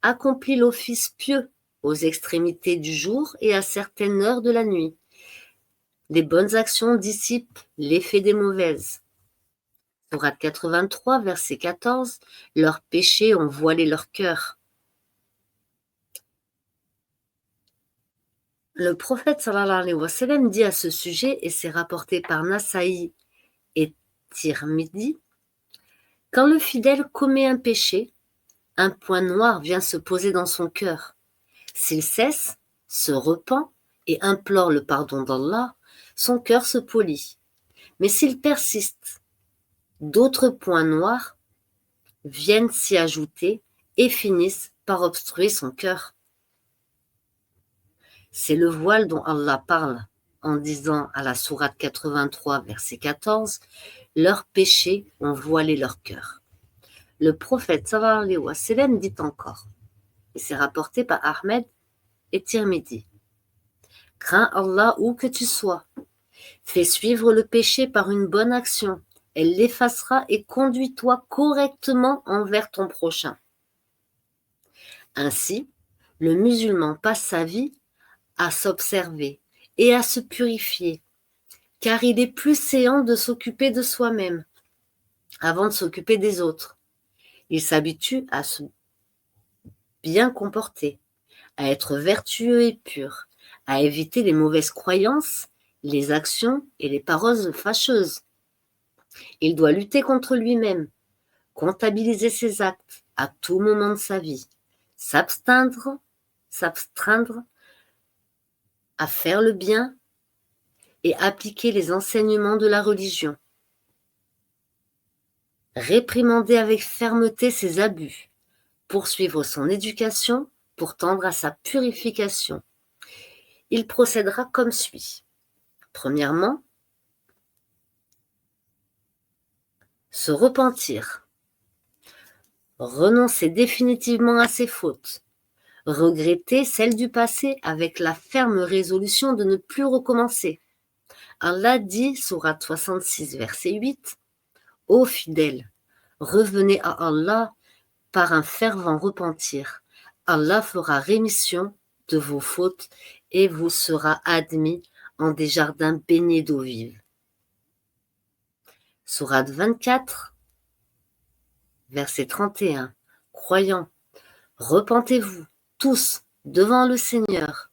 Accomplis l'office pieux aux extrémités du jour et à certaines heures de la nuit. Les bonnes actions dissipent l'effet des mauvaises. Sourate 83, verset 14. Leurs péchés ont voilé leur cœur. Le prophète sallallahu alayhi wa sallam dit à ce sujet, et c'est rapporté par Nasaï et Tirmidhi, quand le fidèle commet un péché, un point noir vient se poser dans son cœur. S'il cesse, se repent et implore le pardon d'Allah, son cœur se polit. Mais s'il persiste, d'autres points noirs viennent s'y ajouter et finissent par obstruer son cœur. C'est le voile dont Allah parle en disant à la sourate 83, verset 14, « Leurs péchés ont voilé leur cœur ». Le prophète sallallahu alayhi wa sallam dit encore, et c'est rapporté par Ahmed et Tirmidhi, « Crains Allah où que tu sois, fais suivre le péché par une bonne action, elle l'effacera et conduis-toi correctement envers ton prochain. » Ainsi, le musulman passe sa vie à s'observer et à se purifier, car il est plus séant de s'occuper de soi-même avant de s'occuper des autres. Il s'habitue à se bien comporter, à être vertueux et pur, à éviter les mauvaises croyances, les actions et les paroles fâcheuses. Il doit lutter contre lui-même, comptabiliser ses actes à tout moment de sa vie, s'abstreindre à faire le bien et appliquer les enseignements de la religion. Réprimander avec fermeté ses abus, poursuivre son éducation pour tendre à sa purification. Il procédera comme suit. Premièrement, se repentir, renoncer définitivement à ses fautes, regretter celles du passé avec la ferme résolution de ne plus recommencer. Allah dit, sourate 66, verset 8, « Ô fidèles, revenez à Allah par un fervent repentir. Allah fera rémission de vos fautes et vous sera admis en des jardins baignés d'eau vive. » Sourate 24, verset 31. Croyants, repentez-vous tous devant le Seigneur.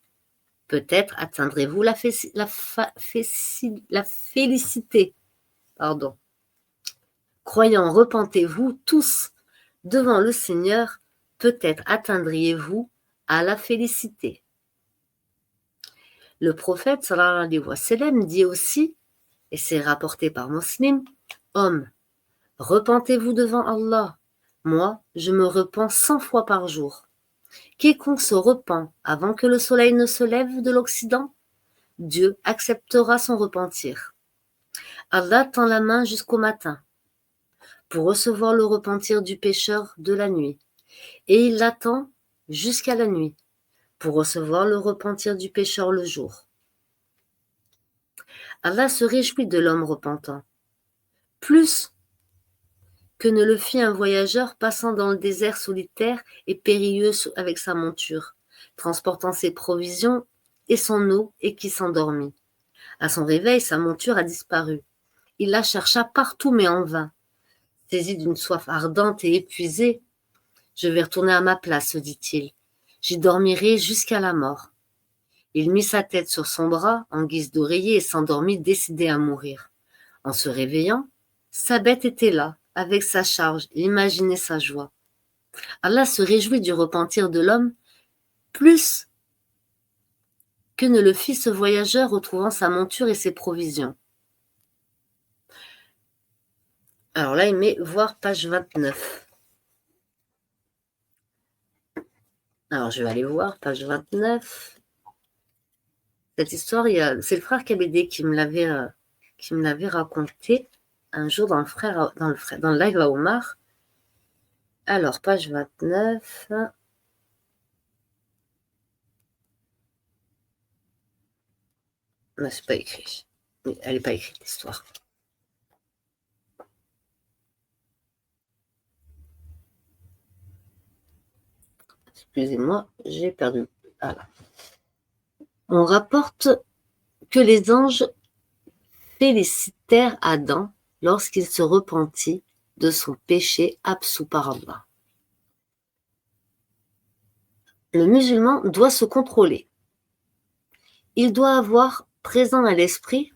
Peut-être atteindrez-vous la félicité. Croyants, repentez-vous tous devant le Seigneur. Peut-être atteindriez-vous à la félicité. Le prophète sallallahu alayhi wa sallam dit aussi, et c'est rapporté par Muslim, « Hommes, repentez-vous devant Allah. Moi, je me repens 100 fois par jour. Quiconque se repent avant que le soleil ne se lève de l'Occident, Dieu acceptera son repentir. Allah tend la main jusqu'au matin pour recevoir le repentir du pécheur de la nuit, et il l'attend jusqu'à la nuit pour recevoir le repentir du pécheur le jour. Allah se réjouit de l'homme repentant, plus que ne le fit un voyageur passant dans le désert solitaire et périlleux avec sa monture, transportant ses provisions et son eau et qui s'endormit. À son réveil, sa monture a disparu. Il la chercha partout mais en vain. Saisi d'une soif ardente et épuisé, « Je vais retourner à ma place, se dit-il. J'y dormirai jusqu'à la mort. » Il mit sa tête sur son bras en guise d'oreiller et s'endormit décidé à mourir. En se réveillant, sa bête était là, avec sa charge, et imaginez sa joie. Allah se réjouit du repentir de l'homme plus que ne le fit ce voyageur retrouvant sa monture et ses provisions. Alors là, il met voir page 29. Alors, je vais aller voir page 29. Cette histoire, c'est le frère Kabédé qui me l'avait raconté un jour dans le live à Omar. Alors, page 29. Non, c'est pas écrit. Elle n'est pas écrite, l'histoire. Excusez-moi, j'ai perdu. Voilà. On rapporte que les anges félicitèrent Adam lorsqu'il se repentit de son péché absous par Allah. Le musulman doit se contrôler. Il doit avoir présent à l'esprit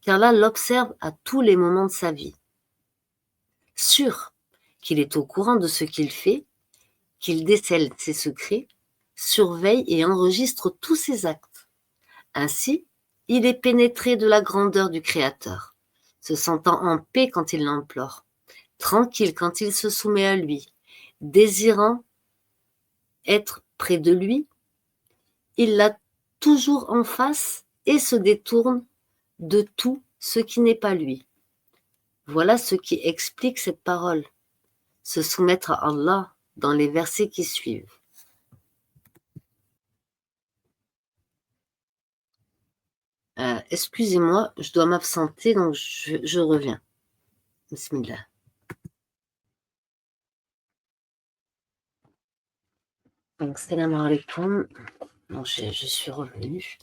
qu'Allah l'observe à tous les moments de sa vie. Sûr qu'il est au courant de ce qu'il fait, qu'il décèle ses secrets, surveille et enregistre tous ses actes. Ainsi, il est pénétré de la grandeur du Créateur, se sentant en paix quand il l'implore, tranquille quand il se soumet à lui, désirant être près de lui, il l'a toujours en face et se détourne de tout ce qui n'est pas lui. Voilà ce qui explique cette parole, se soumettre à Allah dans les versets qui suivent. Excusez-moi, je dois m'absenter, donc je reviens. Bismillah. Donc, salam alaikum. Bon, je suis revenue.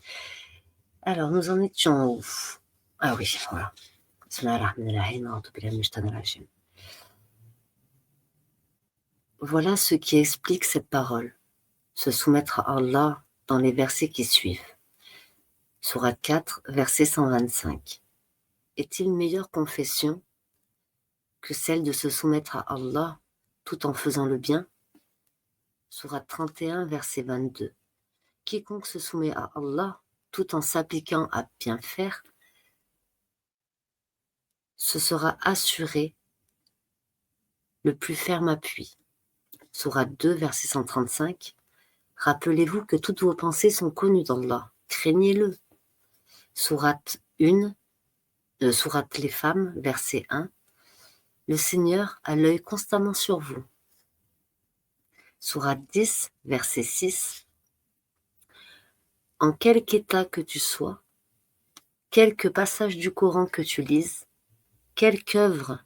Alors, nous en étions où? Ah oui, voilà. Voilà ce qui explique cette parole, se soumettre à Allah dans les versets qui suivent. Sourate 4, verset 125. Est-il meilleure confession que celle de se soumettre à Allah tout en faisant le bien? Sourate 31, verset 22. Quiconque se soumet à Allah tout en s'appliquant à bien faire, ce sera assuré le plus ferme appui. Sourate 2, verset 135. Rappelez-vous que toutes vos pensées sont connues d'Allah. Craignez-le. Sourate 1, Sourate les femmes, verset 1. Le Seigneur a l'œil constamment sur vous. Sourate 10, verset 6. En quelque état que tu sois, quelque passage du Coran que tu lises, quelque œuvre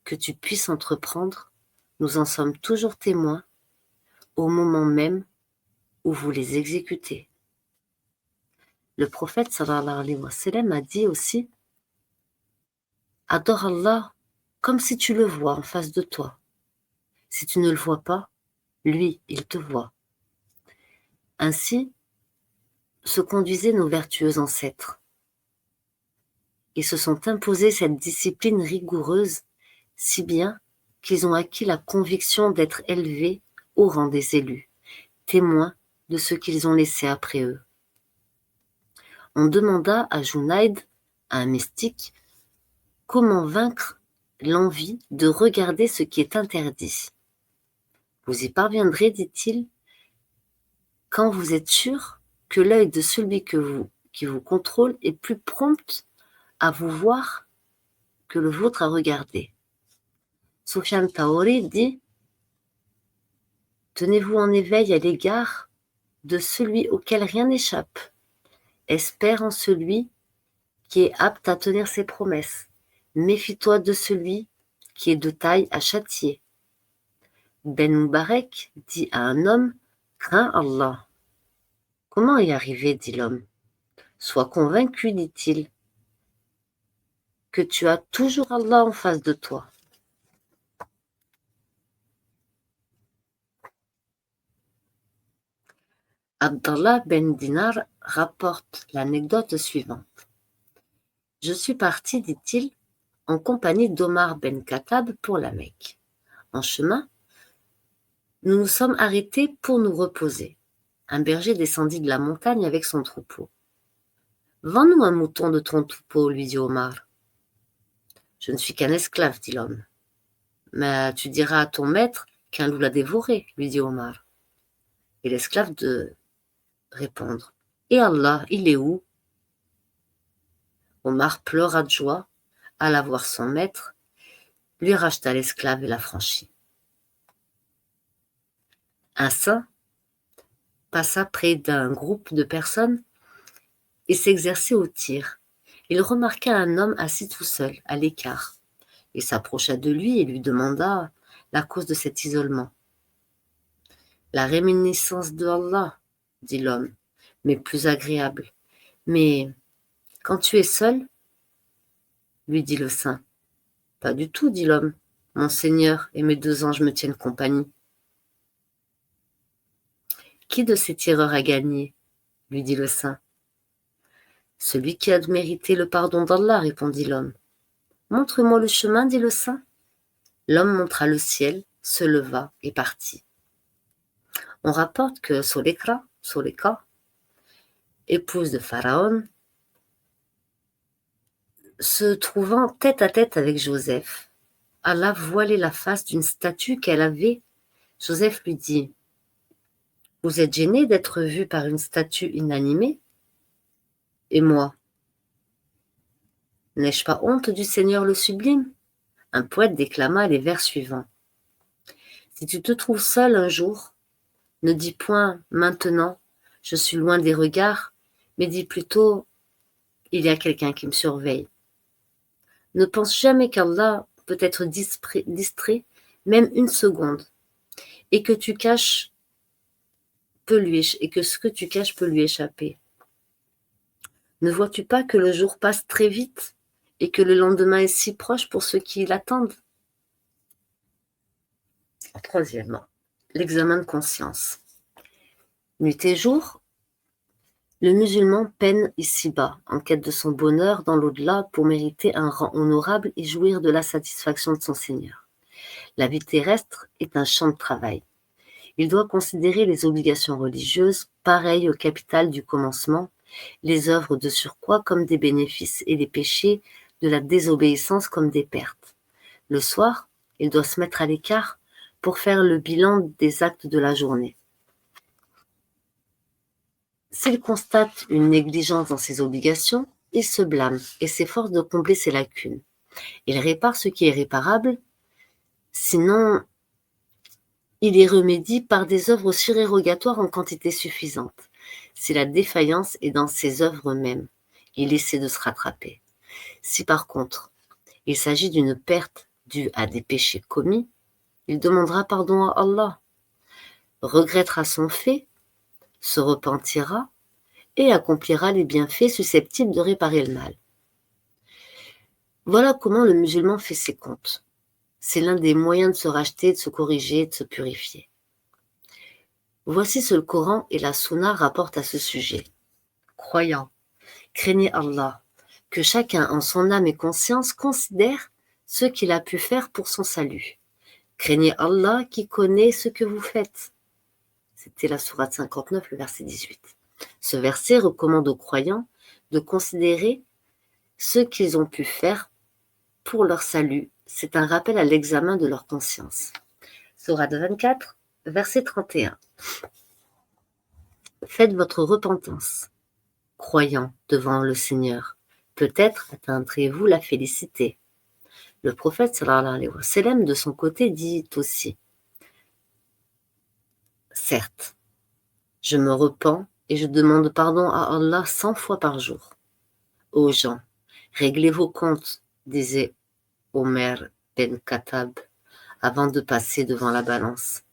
que tu puisses entreprendre, nous en sommes toujours témoins au moment même où vous les exécutez. Le prophète sallallahu alayhi wa sallam a dit aussi: adore Allah comme si tu le vois en face de toi. Si tu ne le vois pas, lui, il te voit. Ainsi se conduisaient nos vertueux ancêtres. Ils se sont imposés cette discipline rigoureuse, si bien qu'ils ont acquis la conviction d'être élevés au rang des élus, témoins de ce qu'ils ont laissé après eux. On demanda à Junayd, un mystique, comment vaincre l'envie de regarder ce qui est interdit. Vous y parviendrez, dit-il, quand vous êtes sûr que l'œil de celui qui vous contrôle est plus prompt à vous voir que le vôtre à regarder. Soufiane Taori dit: tenez-vous en éveil à l'égard de celui auquel rien n'échappe. Espère en celui qui est apte à tenir ses promesses. Méfie-toi de celui qui est de taille à châtier. Ben Moubarek dit à un homme: crains Allah. Comment y arriver, dit l'homme. Sois convaincu, dit-il, que tu as toujours Allah en face de toi. Abdallah ben Dinar rapporte l'anecdote suivante. Je suis parti, dit-il, en compagnie d'Omar ben Khattab pour la Mecque. En chemin, nous nous sommes arrêtés pour nous reposer. Un berger descendit de la montagne avec son troupeau. Vends-nous un mouton de ton troupeau, lui dit Omar. Je ne suis qu'un esclave, dit l'homme. Mais tu diras à ton maître qu'un loup l'a dévoré, lui dit Omar. Et l'esclave de répondre: et Allah, il est où? Omar pleura de joie, alla voir son maître, lui racheta l'esclave et l'affranchit. Un saint passa près d'un groupe de personnes et s'exerçait au tir. Il remarqua un homme assis tout seul, à l'écart. Il s'approcha de lui et lui demanda la cause de cet isolement. La réminiscence de Allah, dit l'homme, mais plus agréable. Mais quand tu es seul, lui dit le saint. Pas du tout, dit l'homme. Mon Seigneur et mes 2 anges me tiennent compagnie. Qui de ces tireurs a gagné? Lui dit le saint. Celui qui a mérité le pardon d'Allah, répondit l'homme. Montre-moi le chemin, dit le saint. L'homme montra le ciel, se leva et partit. On rapporte que Soléka, épouse de Pharaon, se trouvant tête à tête avec Joseph, alla voiler la face d'une statue qu'elle avait. Joseph lui dit: « Vous êtes gêné d'être vu par une statue inanimée? Et moi, n'ai-je pas honte du Seigneur le sublime ?» Un poète déclama les vers suivants. Si tu te trouves seul un jour, ne dis point maintenant, je suis loin des regards, mais dis plutôt, il y a quelqu'un qui me surveille. Ne pense jamais qu'Allah peut être distrait, même une seconde, et que ce que tu caches peut lui échapper. Ne vois-tu pas que le jour passe très vite et que le lendemain est si proche pour ceux qui l'attendent? Troisièmement, l'examen de conscience. Nuit et jour, le musulman peine ici-bas, en quête de son bonheur dans l'au-delà pour mériter un rang honorable et jouir de la satisfaction de son Seigneur. La vie terrestre est un champ de travail. Il doit considérer les obligations religieuses, pareilles au capital du commencement, les œuvres de surcroît comme des bénéfices et les péchés de la désobéissance comme des pertes. Le soir, il doit se mettre à l'écart pour faire le bilan des actes de la journée. S'il constate une négligence dans ses obligations, il se blâme et s'efforce de combler ses lacunes. Il répare ce qui est réparable, sinon il y remédie par des œuvres surérogatoires en quantité suffisante. Si la défaillance est dans ses œuvres mêmes, il essaie de se rattraper. Si par contre, il s'agit d'une perte due à des péchés commis, il demandera pardon à Allah, regrettera son fait, se repentira et accomplira les bienfaits susceptibles de réparer le mal. Voilà comment le musulman fait ses comptes. C'est l'un des moyens de se racheter, de se corriger, de se purifier. Voici ce que le Coran et la Sunna rapportent à ce sujet. Croyants, craignez Allah, que chacun en son âme et conscience considère ce qu'il a pu faire pour son salut. Craignez Allah qui connaît ce que vous faites. C'était la sourate 59, le verset 18. Ce verset recommande aux croyants de considérer ce qu'ils ont pu faire pour leur salut. C'est un rappel à l'examen de leur conscience. Sourate 24, verset 31. Faites votre repentance, croyants devant le Seigneur. Peut-être atteindrez-vous la félicité. Le prophète sallallahu alayhi wa sallam, de son côté, dit aussi: certes, je me repens et je demande pardon à Allah 100 fois par jour. Ô gens, réglez vos comptes, disait Omer ben Khattab, avant de passer devant la balance.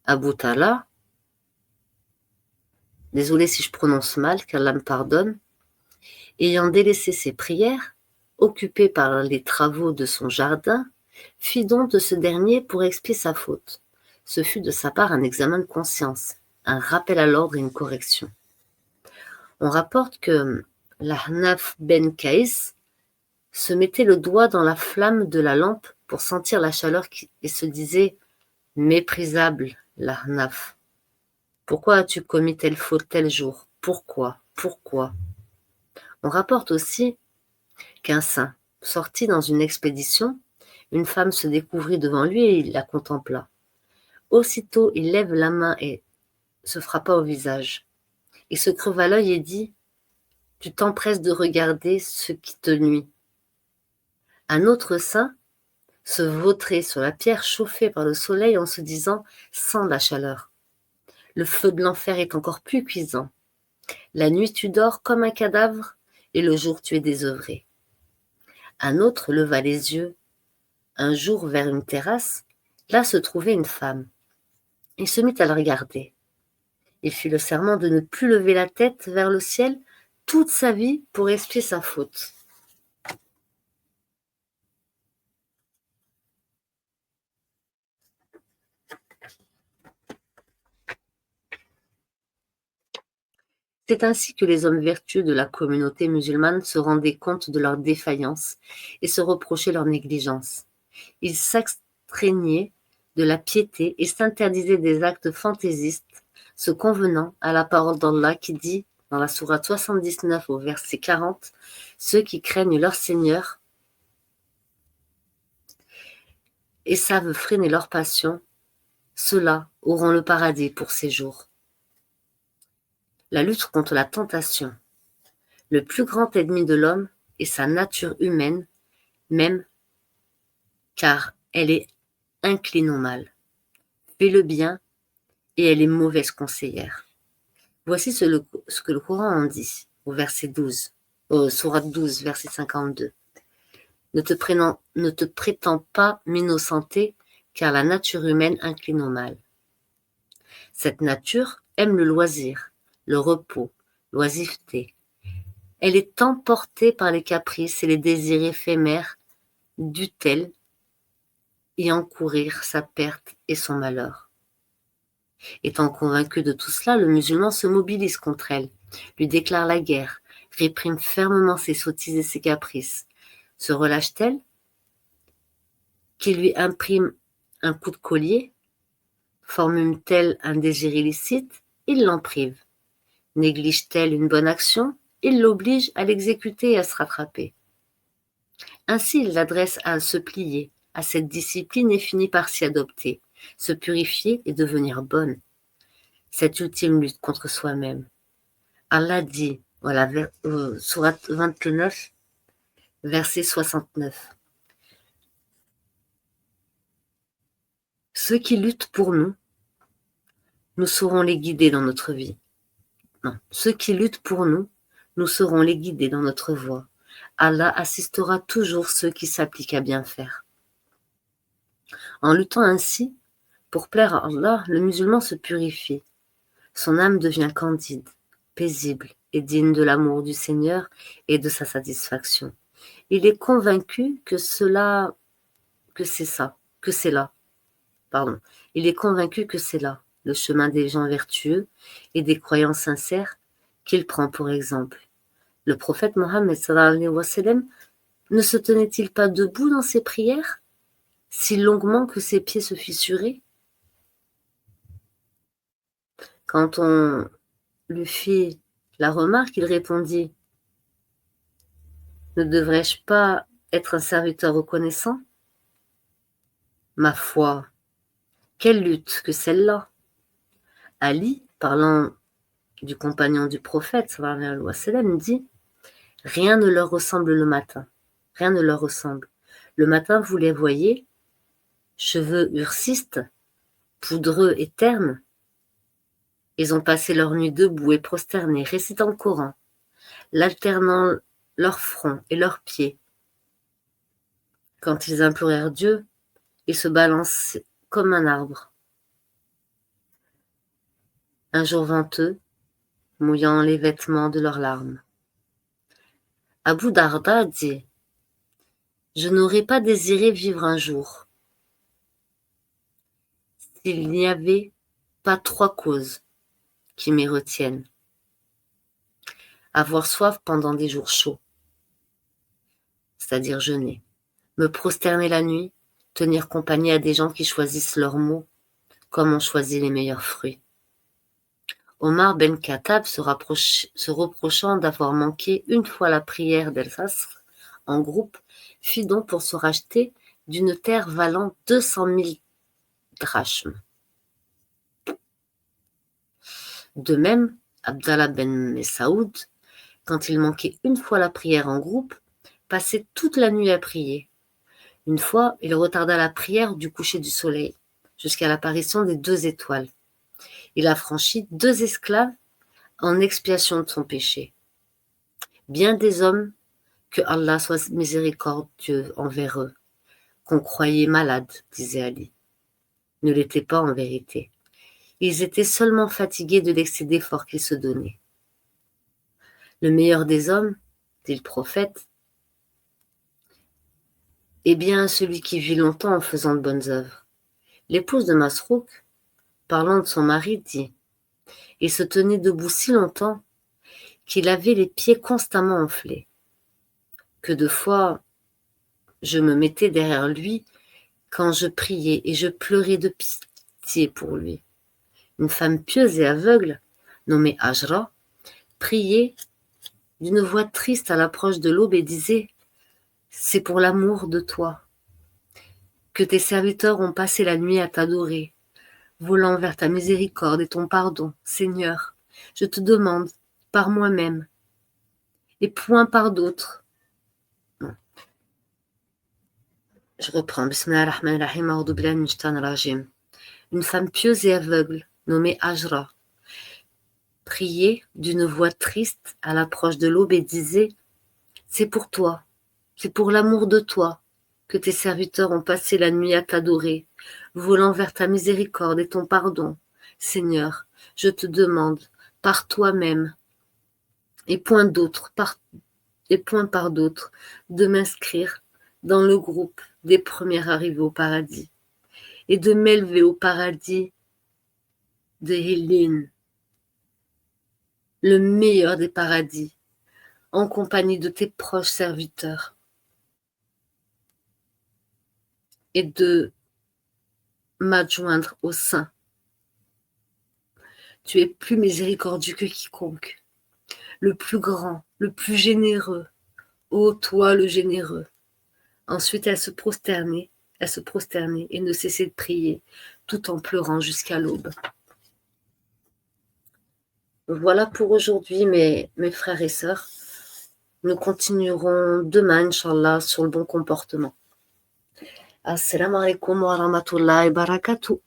Abu Talha, désolé si je prononce mal, qu'Allah me pardonne, ayant délaissé ses prières, occupé par les travaux de son jardin, fit don de ce dernier pour expier sa faute. Ce fut de sa part un examen de conscience, un rappel à l'ordre et une correction. On rapporte que l'Ahnaf ben Kaïs se mettait le doigt dans la flamme de la lampe pour sentir la chaleur et se disait: « Méprisable, l'Ahnaf, pourquoi as-tu commis telle faute tel jour? Pourquoi? Pourquoi ?» On rapporte aussi qu'un saint, sorti dans une expédition, une femme se découvrit devant lui et il la contempla. Aussitôt, il lève la main et se frappa au visage. Il se creva l'œil et dit: « Tu t'empresses de regarder ce qui te nuit. » Un autre saint se vautrait sur la pierre chauffée par le soleil en se disant: « Sens la chaleur. Le feu de l'enfer est encore plus cuisant. La nuit tu dors comme un cadavre et le jour tu es désœuvré. » Un autre leva les yeux un jour vers une terrasse. Là se trouvait une femme. Il se mit à la regarder. Il fit le serment de ne plus lever la tête vers le ciel toute sa vie pour expier sa faute. C'est ainsi que les hommes vertueux de la communauté musulmane se rendaient compte de leur défaillance et se reprochaient leur négligence. Ils s'astreignaient de la piété et s'interdisaient des actes fantaisistes, se convenant à la parole d'Allah qui dit, dans la sourate 79 au verset 40, « Ceux qui craignent leur Seigneur et savent freiner leur passion, ceux-là auront le paradis pour séjour. » La lutte contre la tentation. Le plus grand ennemi de l'homme est sa nature humaine, même car elle est incline au mal. Fais le bien et elle est mauvaise conseillère. Voici ce que le Coran en dit au verset 12, sourate 12, verset 52. Ne te prétends pas m'innocenter, car la nature humaine incline au mal. Cette nature aime le loisir, le repos, l'oisiveté. Elle est emportée par les caprices et les désirs éphémères, dût-elle y encourir sa perte et son malheur. Étant convaincu de tout cela, le musulman se mobilise contre elle, lui déclare la guerre, réprime fermement ses sottises et ses caprices. Se relâche-t-elle, qu'il lui imprime un coup de collier? Formule-t-elle un désir illicite? Il l'en prive. Néglige-t-elle une bonne action? Il l'oblige à l'exécuter et à se rattraper. Ainsi, il l'adresse à se plier à cette discipline et finit par s'y adopter, se purifier et devenir bonne. Cette ultime lutte contre soi-même. Allah dit, voilà, sourate 29, verset 69. Ceux qui luttent pour nous, nous saurons les guider dans notre vie. Non, ceux qui luttent pour nous, nous saurons les guider dans notre voie. Allah assistera toujours ceux qui s'appliquent à bien faire. En luttant ainsi, pour plaire à Allah, le musulman se purifie. Son âme devient candide, paisible et digne de l'amour du Seigneur et de sa satisfaction. Il est convaincu que c'est là. Il est convaincu que c'est là le chemin des gens vertueux et des croyants sincères qu'il prend pour exemple. Le prophète Mohammed sallallahu alayhi wa sallam ne se tenait-il pas debout dans ses prières, si longuement que ses pieds se fissuraient? Quand on lui fit la remarque, il répondit: « Ne devrais-je pas être un serviteur reconnaissant? Ma foi, quelle lutte que celle-là! » Ali, parlant du compagnon du prophète, sallallahu alayhi wa sallam, dit: « Rien ne leur ressemble le matin. Rien ne leur ressemble. Le matin, vous les voyez, cheveux hirsistes, poudreux et ternes. Ils ont passé leur nuit debout et prosternés, récitant le Coran, l'alternant leur front et leurs pieds. Quand ils implorèrent Dieu, ils se balancent comme un arbre. Un jour venteux, mouillant les vêtements de leurs larmes. Abu Darda dit: « Je n'aurais pas désiré vivre un jour s'il n'y avait pas 3 causes qui m'y retiennent. Avoir soif pendant des jours chauds, c'est-à-dire jeûner, me prosterner la nuit, tenir compagnie à des gens qui choisissent leurs mots comme on choisit les meilleurs fruits. » Omar ben Khattab, se reprochant d'avoir manqué une fois la prière d'El-Asr en groupe, fit donc pour se racheter d'une terre valant 200 000 drachmes. De même, Abdallah ben Messaoud, quand il manquait une fois la prière en groupe, passait toute la nuit à prier. Une fois, il retarda la prière du coucher du soleil jusqu'à l'apparition des 2 étoiles. Il affranchit 2 esclaves en expiation de son péché. Bien des hommes, que Allah soit miséricordieux envers eux, qu'on croyait malades, disait Ali, ne l'étaient pas en vérité. Ils étaient seulement fatigués de l'excès d'efforts qu'ils se donnaient. Le meilleur des hommes, dit le prophète, est bien celui qui vit longtemps en faisant de bonnes œuvres. L'épouse de Masrouk, parlant de son mari, dit: « Il se tenait debout si longtemps qu'il avait les pieds constamment enflés, que de fois je me mettais derrière lui quand je priais et je pleurais de pitié pour lui. Une femme pieuse et aveugle, nommée Hajra, priait d'une voix triste à l'approche de l'aube et disait « C'est pour l'amour de toi que tes serviteurs ont passé la nuit à t'adorer, volant vers ta miséricorde et ton pardon. Seigneur, je te demande, par moi-même, et point par d'autres. » Je reprends. Bismillahirrahmanirrahim, a'udhu billahi minash shaitanir rajim. Une femme pieuse et aveugle, nommée Hajra, priait d'une voix triste à l'approche de l'aube et disait « C'est pour toi, c'est pour l'amour de toi que tes serviteurs ont passé la nuit à t'adorer, volant vers ta miséricorde et ton pardon. Seigneur, je te demande, par toi-même, et point par d'autres, de m'inscrire dans le groupe des premiers arrivés au paradis, et de m'élever au paradis de Hélène, le meilleur des paradis, en compagnie de tes proches serviteurs, et de m'adjoindre au sein. Tu es plus miséricordieux que quiconque, le plus grand, le plus généreux. Ô toi le généreux. Ensuite elle se prosternait et ne cessait de prier, tout en pleurant jusqu'à l'aube. Voilà pour aujourd'hui mes frères et sœurs. Nous continuerons demain, Inch'Allah, sur le bon comportement. Assalamu alaikum wa rahmatullahi wa barakatuh.